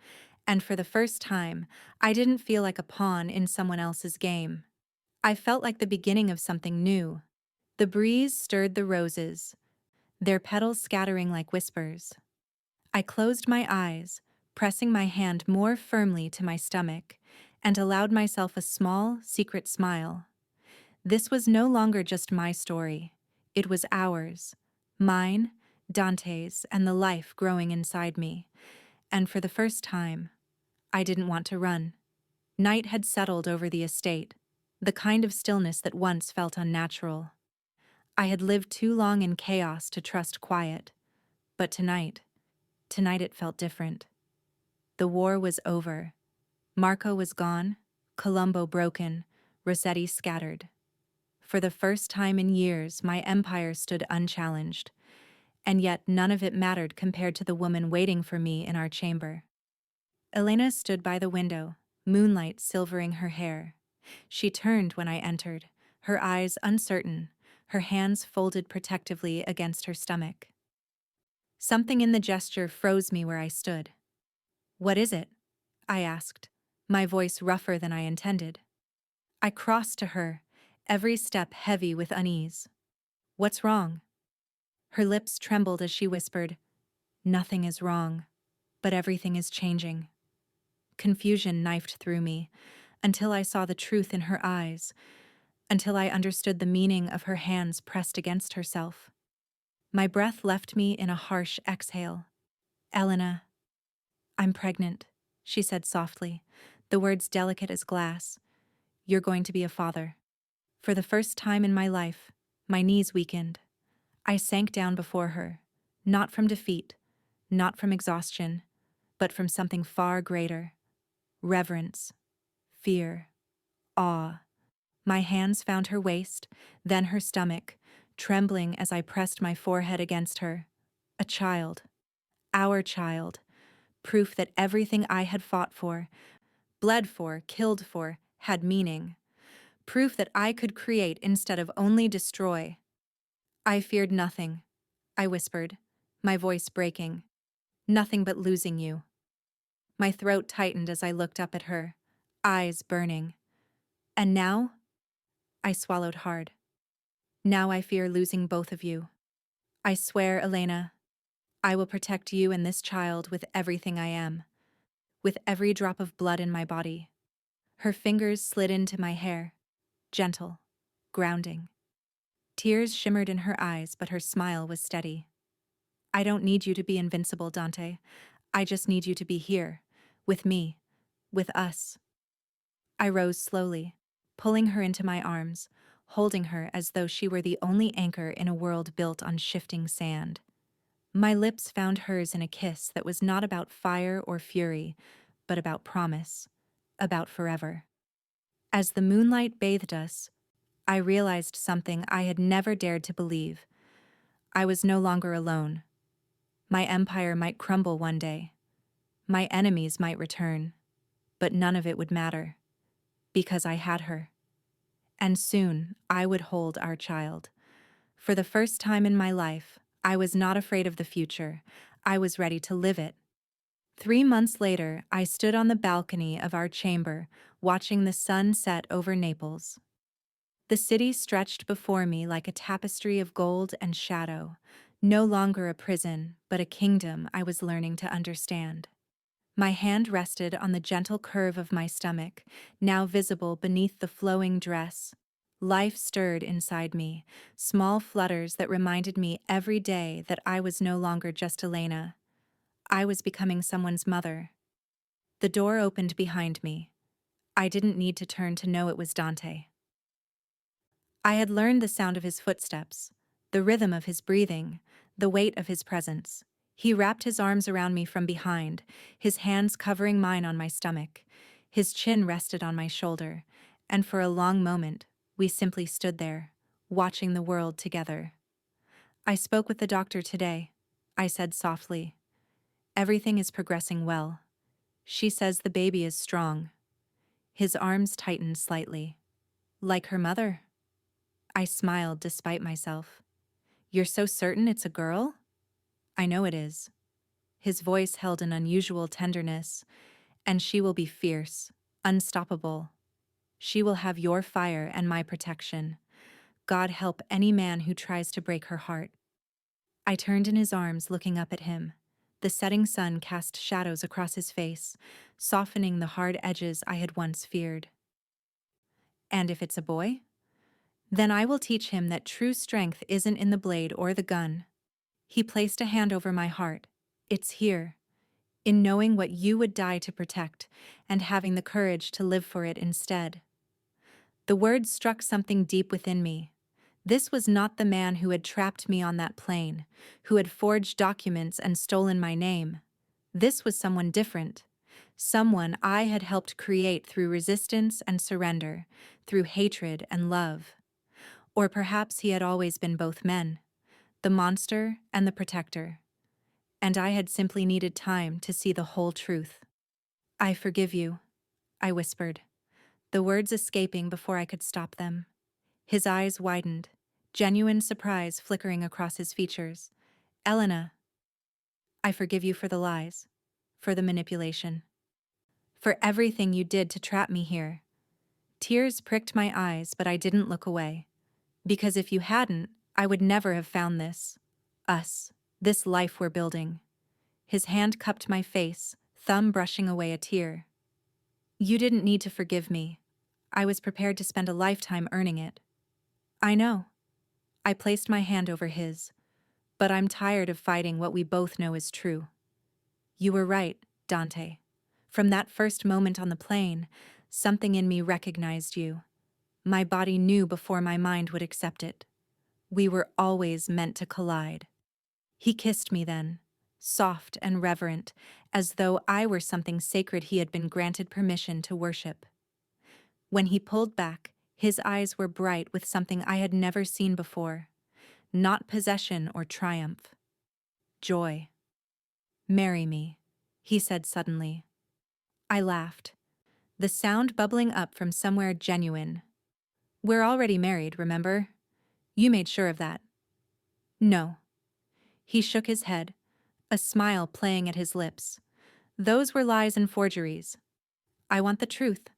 and for the first time, I didn't feel like a pawn in someone else's game. I felt like the beginning of something new. The breeze stirred the roses, their petals scattering like whispers. I closed my eyes, pressing my hand more firmly to my stomach, and allowed myself a small, secret smile. This was no longer just my story. It was ours. Mine, Dante's, and the life growing inside me. And for the first time, I didn't want to run. Night had settled over the estate, the kind of stillness that once felt unnatural. I had lived too long in chaos to trust quiet. But tonight it felt different. The war was over. Marco was gone, Colombo broken, Rossetti scattered. For the first time in years, my empire stood unchallenged, and yet none of it mattered compared to the woman waiting for me in our chamber. Elena stood by the window, moonlight silvering her hair. She turned when I entered, her eyes uncertain, her hands folded protectively against her stomach. Something in the gesture froze me where I stood. "What is it?" I asked, my voice rougher than I intended. I crossed to her, every step heavy with unease. "What's wrong?" Her lips trembled as she whispered, "Nothing is wrong, but everything is changing." Confusion knifed through me, until I saw the truth in her eyes, until I understood the meaning of her hands pressed against herself. My breath left me in a harsh exhale. "Elena, I'm pregnant," she said softly, the words delicate as glass. "You're going to be a father." For the first time in my life, my knees weakened. I sank down before her, not from defeat, not from exhaustion, but from something far greater: reverence, fear, awe. My hands found her waist, then her stomach, trembling as I pressed my forehead against her. A child. Our child. Proof that everything I had fought for, bled for, killed for, had meaning. Proof that I could create instead of only destroy. "I feared nothing," I whispered, my voice breaking. "Nothing but losing you." My throat tightened as I looked up at her, eyes burning. "And now?" I swallowed hard. "Now I fear losing both of you. I swear, Elena, I will protect you and this child with everything I am, with every drop of blood in my body." Her fingers slid into my hair, gentle, grounding. Tears shimmered in her eyes, but her smile was steady. "I don't need you to be invincible, Dante. I just need you to be here, with me, with us." I rose slowly, pulling her into my arms, holding her as though she were the only anchor in a world built on shifting sand. My lips found hers in a kiss that was not about fire or fury, but about promise, about forever. As the moonlight bathed us, I realized something I had never dared to believe. I was no longer alone. My empire might crumble one day. My enemies might return. But none of it would matter. Because I had her. And soon, I would hold our child. For the first time in my life, I was not afraid of the future. I was ready to live it. 3 months later, I stood on the balcony of our chamber, watching the sun set over Naples. The city stretched before me like a tapestry of gold and shadow, no longer a prison, but a kingdom I was learning to understand. My hand rested on the gentle curve of my stomach, now visible beneath the flowing dress. Life stirred inside me, small flutters that reminded me every day that I was no longer just Elena. I was becoming someone's mother. The door opened behind me. I didn't need to turn to know it was Dante. I had learned the sound of his footsteps, the rhythm of his breathing, the weight of his presence. He wrapped his arms around me from behind, his hands covering mine on my stomach. His chin rested on my shoulder, and for a long moment, we simply stood there, watching the world together. "I spoke with the doctor today," I said softly. "Everything is progressing well. She says the baby is strong." His arms tightened slightly. "Like her mother?" I smiled despite myself. "You're so certain it's a girl?" "I know it is." His voice held an unusual tenderness. "And she will be fierce, unstoppable. She will have your fire and my protection. God help any man who tries to break her heart." I turned in his arms, looking up at him. The setting sun cast shadows across his face, softening the hard edges I had once feared. "And if it's a boy? Then I will teach him that true strength isn't in the blade or the gun." He placed a hand over my heart. "It's here, in knowing what you would die to protect, and having the courage to live for it instead." The words struck something deep within me. This was not the man who had trapped me on that plane, who had forged documents and stolen my name. This was someone different. Someone I had helped create through resistance and surrender, through hatred and love. Or perhaps he had always been both men, the monster and the protector. And I had simply needed time to see the whole truth. "I forgive you," I whispered, the words escaping before I could stop them. His eyes widened, genuine surprise flickering across his features. "Elena, I forgive you for the lies, for the manipulation, for everything you did to trap me here." Tears pricked my eyes, but I didn't look away. Because if you hadn't, I would never have found this. Us. This life we're building. His hand cupped my face, thumb brushing away a tear. "You didn't need to forgive me. I was prepared to spend a lifetime earning it." "I know." I placed my hand over his. "But I'm tired of fighting what we both know is true." "You were right, Dante. From that first moment on the plane, something in me recognized you. My body knew before my mind would accept it. We were always meant to collide." He kissed me then, soft and reverent, as though I were something sacred he had been granted permission to worship. When he pulled back, his eyes were bright with something I had never seen before. Not possession or triumph. Joy. "Marry me," he said suddenly. I laughed, the sound bubbling up from somewhere genuine. "We're already married, remember? You made sure of that." "No." He shook his head, a smile playing at his lips. "Those were lies and forgeries. I want the truth.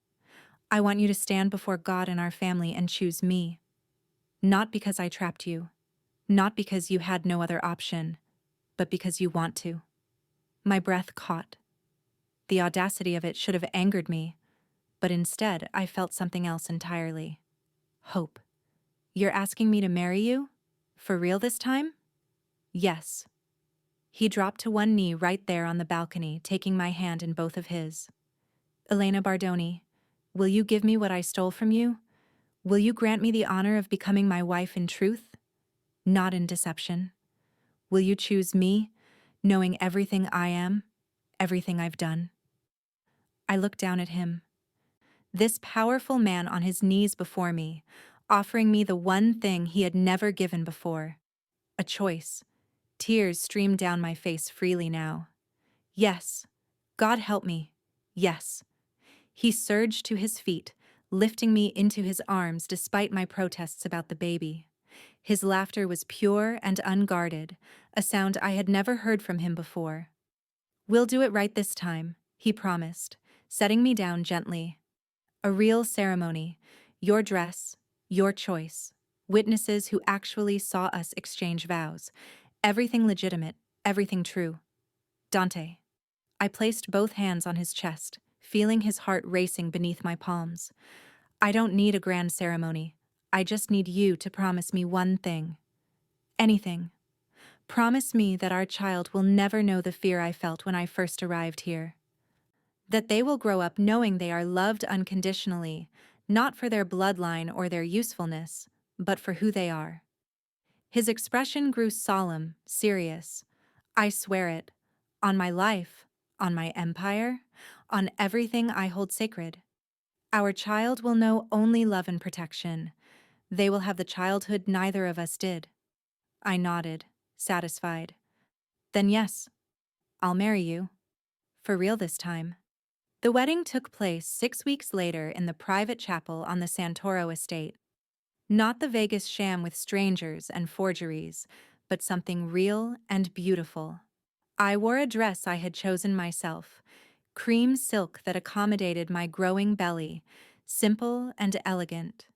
I want you to stand before God and our family and choose me. Not because I trapped you. Not because you had no other option, but because you want to." My breath caught. The audacity of it should have angered me, but instead I felt something else entirely. Hope. "You're asking me to marry you? For real this time?" "Yes." He dropped to one knee right there on the balcony, taking my hand in both of his. "Elena Bardoni, will you give me what I stole from you? Will you grant me the honor of becoming my wife in truth, not in deception? Will you choose me, knowing everything I am, everything I've done?" I looked down at him. This powerful man on his knees before me, offering me the one thing he had never given before. A choice. Tears streamed down my face freely now. Yes. God help me. Yes. He surged to his feet, lifting me into his arms despite my protests about the baby. His laughter was pure and unguarded, a sound I had never heard from him before. "We'll do it right this time," he promised, setting me down gently. "A real ceremony. Your dress, your choice. Witnesses who actually saw us exchange vows. Everything legitimate, everything true. Dante." I placed both hands on his chest, feeling his heart racing beneath my palms. "I don't need a grand ceremony. I just need you to promise me one thing. Anything. Promise me that our child will never know the fear I felt when I first arrived here. That they will grow up knowing they are loved unconditionally, not for their bloodline or their usefulness, but for who they are." His expression grew solemn, serious. "I swear it. On my life, on my empire, on everything I hold sacred. Our child will know only love and protection. They will have the childhood neither of us did." I nodded, satisfied. "Then yes, I'll marry you. For real this time." The wedding took place 6 weeks later in the private chapel on the Santoro estate. Not the Vegas sham with strangers and forgeries, but something real and beautiful. I wore a dress I had chosen myself, cream silk that accommodated my growing belly, simple and elegant.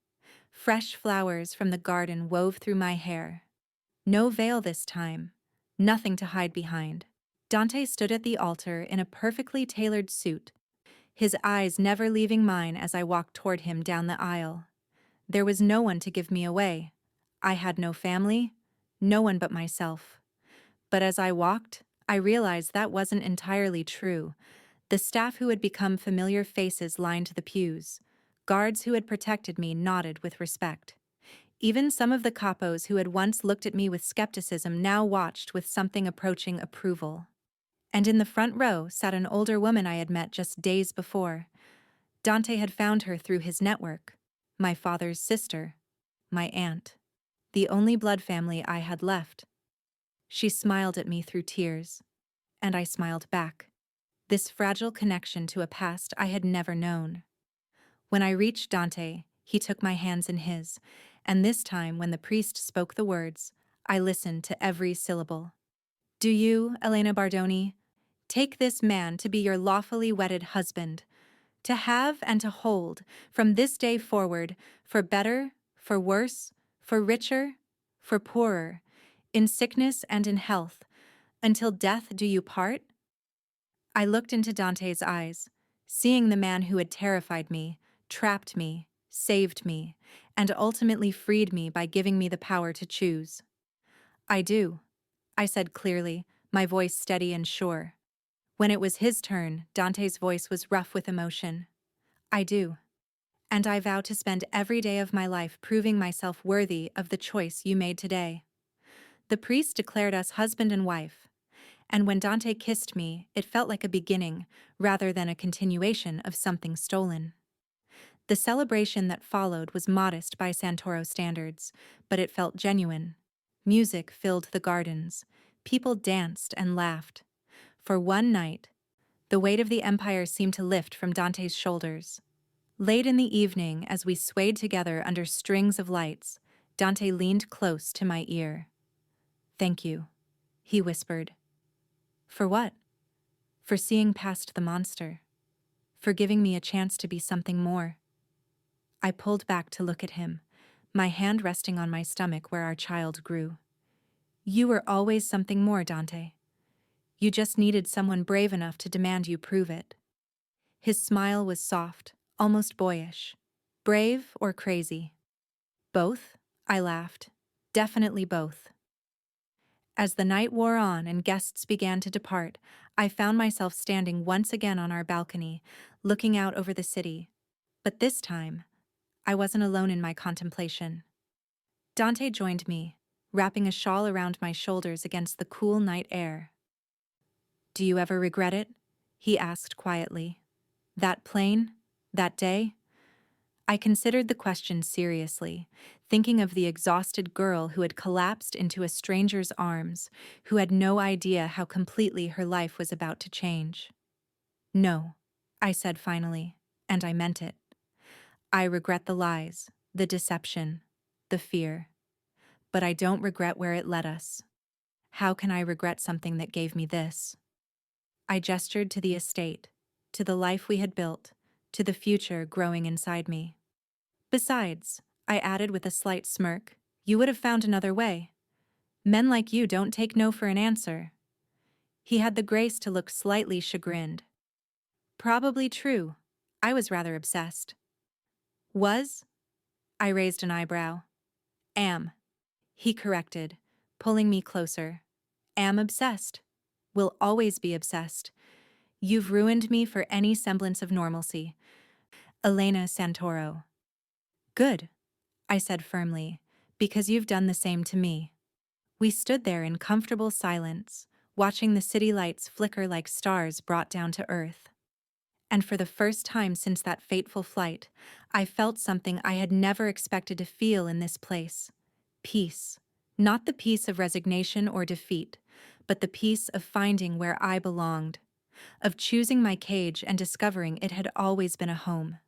Fresh flowers from the garden wove through my hair. No veil this time, nothing to hide behind. Dante stood at the altar in a perfectly tailored suit, his eyes never leaving mine as I walked toward him down the aisle. There was no one to give me away. I had no family, no one but myself. But as I walked, I realized that wasn't entirely true. The staff who had become familiar faces lined the pews. Guards who had protected me nodded with respect. Even some of the capos who had once looked at me with skepticism now watched with something approaching approval. And in the front row sat an older woman I had met just days before. Dante had found her through his network. My father's sister. My aunt. The only blood family I had left. She smiled at me through tears. And I smiled back. This fragile connection to a past I had never known. When I reached Dante, he took my hands in his, and this time when the priest spoke the words, I listened to every syllable. "Do you, Elena Bardoni, take this man to be your lawfully wedded husband, to have and to hold, from this day forward, for better, for worse, for richer, for poorer, in sickness and in health, until death do you part?" I looked into Dante's eyes, seeing the man who had terrified me, trapped me, saved me, and ultimately freed me by giving me the power to choose. "I do," I said clearly, my voice steady and sure. When it was his turn, Dante's voice was rough with emotion. "I do. And I vow to spend every day of my life proving myself worthy of the choice you made today." The priest declared us husband and wife, and when Dante kissed me, it felt like a beginning rather than a continuation of something stolen. The celebration that followed was modest by Santoro standards, but it felt genuine. Music filled the gardens. People danced and laughed. For one night, the weight of the empire seemed to lift from Dante's shoulders. Late in the evening, as we swayed together under strings of lights, Dante leaned close to my ear. "Thank you," he whispered. "For what?" "For seeing past the monster. For giving me a chance to be something more." I pulled back to look at him, my hand resting on my stomach where our child grew. "You were always something more, Dante. You just needed someone brave enough to demand you prove it." His smile was soft, almost boyish. "Brave or crazy?" "Both," I laughed. "Definitely both." As the night wore on and guests began to depart, I found myself standing once again on our balcony, looking out over the city. But this time, I wasn't alone in my contemplation. Dante joined me, wrapping a shawl around my shoulders against the cool night air. "Do you ever regret it?" he asked quietly. "That plane? That day?" I considered the question seriously, thinking of the exhausted girl who had collapsed into a stranger's arms, who had no idea how completely her life was about to change. "No," I said finally, and I meant it. "I regret the lies, the deception, the fear. But I don't regret where it led us. How can I regret something that gave me this?" I gestured to the estate, to the life we had built, to the future growing inside me. "Besides," I added with a slight smirk, "you would have found another way. Men like you don't take no for an answer." He had the grace to look slightly chagrined. "Probably true. I was rather obsessed." "Was?" I raised an eyebrow. "Am," he corrected, pulling me closer. "Am obsessed. Will always be obsessed. You've ruined me for any semblance of normalcy. Elena Santoro." "Good," I said firmly, "because you've done the same to me." We stood there in comfortable silence, watching the city lights flicker like stars brought down to earth. And for the first time since that fateful flight, I felt something I had never expected to feel in this place. Peace. Not the peace of resignation or defeat, but the peace of finding where I belonged, of choosing my cage and discovering it had always been a home.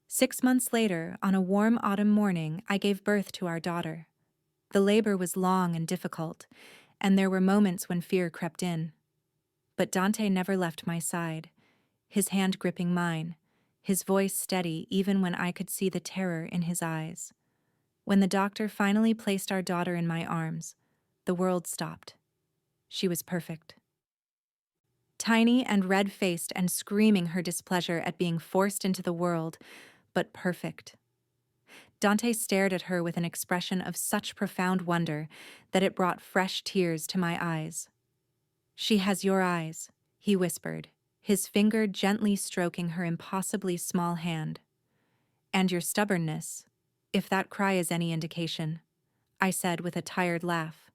6 months later, on a warm autumn morning, I gave birth to our daughter. The labor was long and difficult, and there were moments when fear crept in. But Dante never left my side, his hand gripping mine, his voice steady even when I could see the terror in his eyes. When the doctor finally placed our daughter in my arms, the world stopped. She was perfect. Tiny and red-faced and screaming her displeasure at being forced into the world, but perfect. Dante stared at her with an expression of such profound wonder that it brought fresh tears to my eyes. "She has your eyes," he whispered, his finger gently stroking her impossibly small hand. "And your stubbornness, if that cry is any indication," I said with a tired laugh.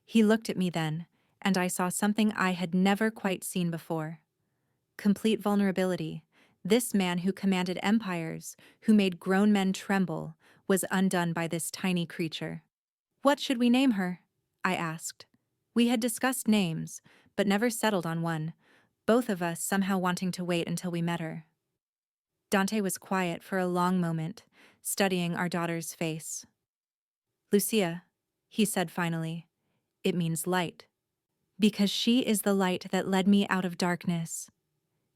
He looked at me then, and I saw something I had never quite seen before. Complete vulnerability. This man who commanded empires, who made grown men tremble, was undone by this tiny creature. "What should we name her?" I asked. We had discussed names, but never settled on one, both of us somehow wanting to wait until we met her. Dante was quiet for a long moment, studying our daughter's face. "Lucia," he said finally, "it means light. Because she is the light that led me out of darkness."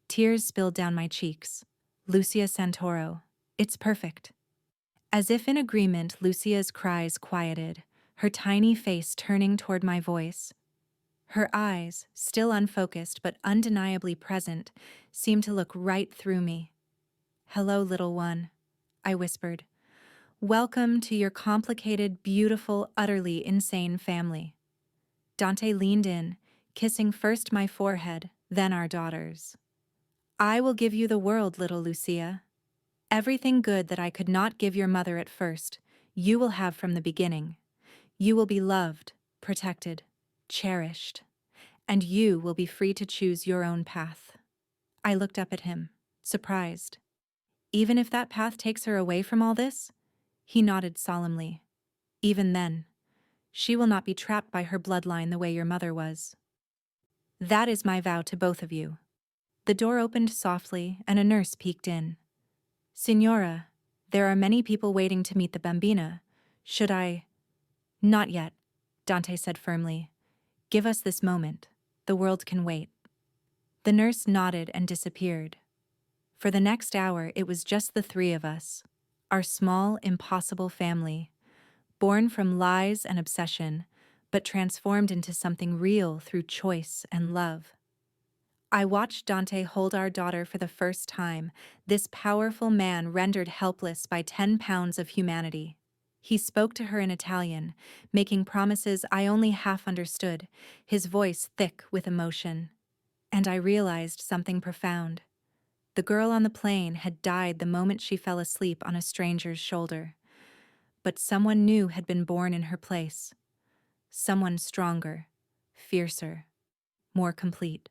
Tears spilled down my cheeks. "Lucia Santoro. It's perfect." As if in agreement, Lucia's cries quieted, her tiny face turning toward my voice. Her eyes, still unfocused but undeniably present, seemed to look right through me. "Hello, little one," I whispered. "Welcome to your complicated, beautiful, utterly insane family." Dante leaned in, kissing first my forehead, then our daughter's. "I will give you the world, little Lucia. Everything good that I could not give your mother at first, you will have from the beginning. You will be loved, protected, cherished, and you will be free to choose your own path." I looked up at him, surprised. "Even if that path takes her away from all this?" He nodded solemnly. "Even then, she will not be trapped by her bloodline the way your mother was. That is my vow to both of you." The door opened softly and a nurse peeked in. "Signora, there are many people waiting to meet the bambina. Should I—" "Not yet," Dante said firmly. "Give us this moment. The world can wait." The nurse nodded and disappeared. For the next hour, it was just the three of us, our small, impossible family, born from lies and obsession, but transformed into something real through choice and love. I watched Dante hold our daughter for the first time, this powerful man rendered helpless by 10 pounds of humanity. He spoke to her in Italian, making promises I only half understood, his voice thick with emotion. And I realized something profound. The girl on the plane had died the moment she fell asleep on a stranger's shoulder. But someone new had been born in her place. Someone stronger, fiercer, more complete.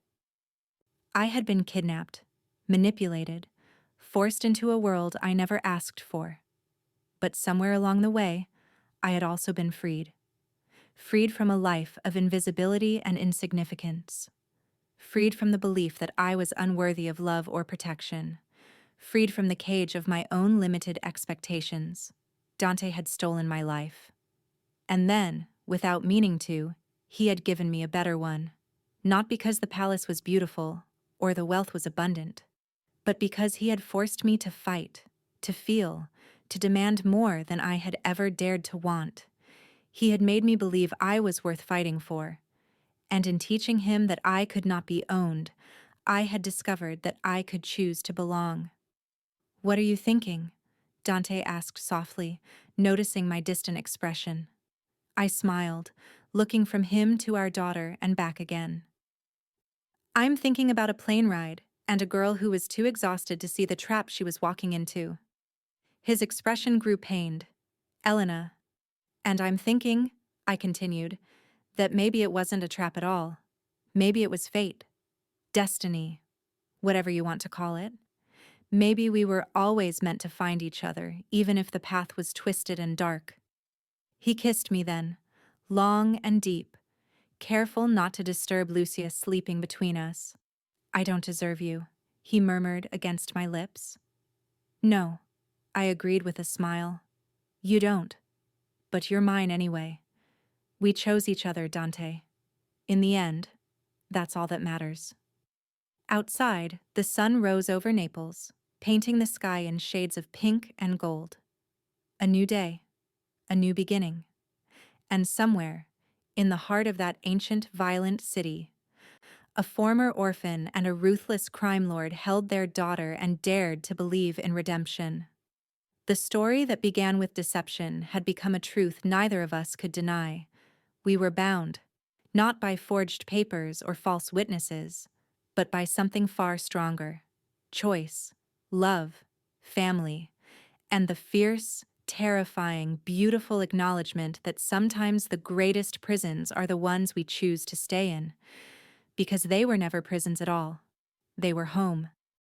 I had been kidnapped, manipulated, forced into a world I never asked for. But somewhere along the way, I had also been freed. Freed from a life of invisibility and insignificance. Freed from the belief that I was unworthy of love or protection. Freed from the cage of my own limited expectations. Dante had stolen my life. And then, without meaning to, he had given me a better one. Not because the palace was beautiful, or the wealth was abundant, but because he had forced me to fight, to feel, to demand more than I had ever dared to want. He had made me believe I was worth fighting for, and in teaching him that I could not be owned, I had discovered that I could choose to belong. "What are you thinking?" Dante asked softly, noticing my distant expression. I smiled, looking from him to our daughter and back again. "I'm thinking about a plane ride and a girl who was too exhausted to see the trap she was walking into." His expression grew pained. "Elena, and I'm thinking," I continued, "that maybe it wasn't a trap at all. Maybe it was fate, destiny, whatever you want to call it. Maybe we were always meant to find each other, even if the path was twisted and dark." He kissed me then, long and deep, careful not to disturb Lucia sleeping between us. "I don't deserve you," he murmured against my lips. "No," I agreed with a smile. "You don't. But you're mine anyway. We chose each other, Dante. In the end, that's all that matters." Outside, the sun rose over Naples, painting the sky in shades of pink and gold. A new day, a new beginning. And somewhere, in the heart of that ancient, violent city, a former orphan and a ruthless crime lord held their daughter and dared to believe in redemption. The story that began with deception had become a truth neither of us could deny. We were bound, not by forged papers or false witnesses, but by something far stronger: choice, love, family, and the fierce, terrifying, beautiful acknowledgement that sometimes the greatest prisons are the ones we choose to stay in, because they were never prisons at all. They were home.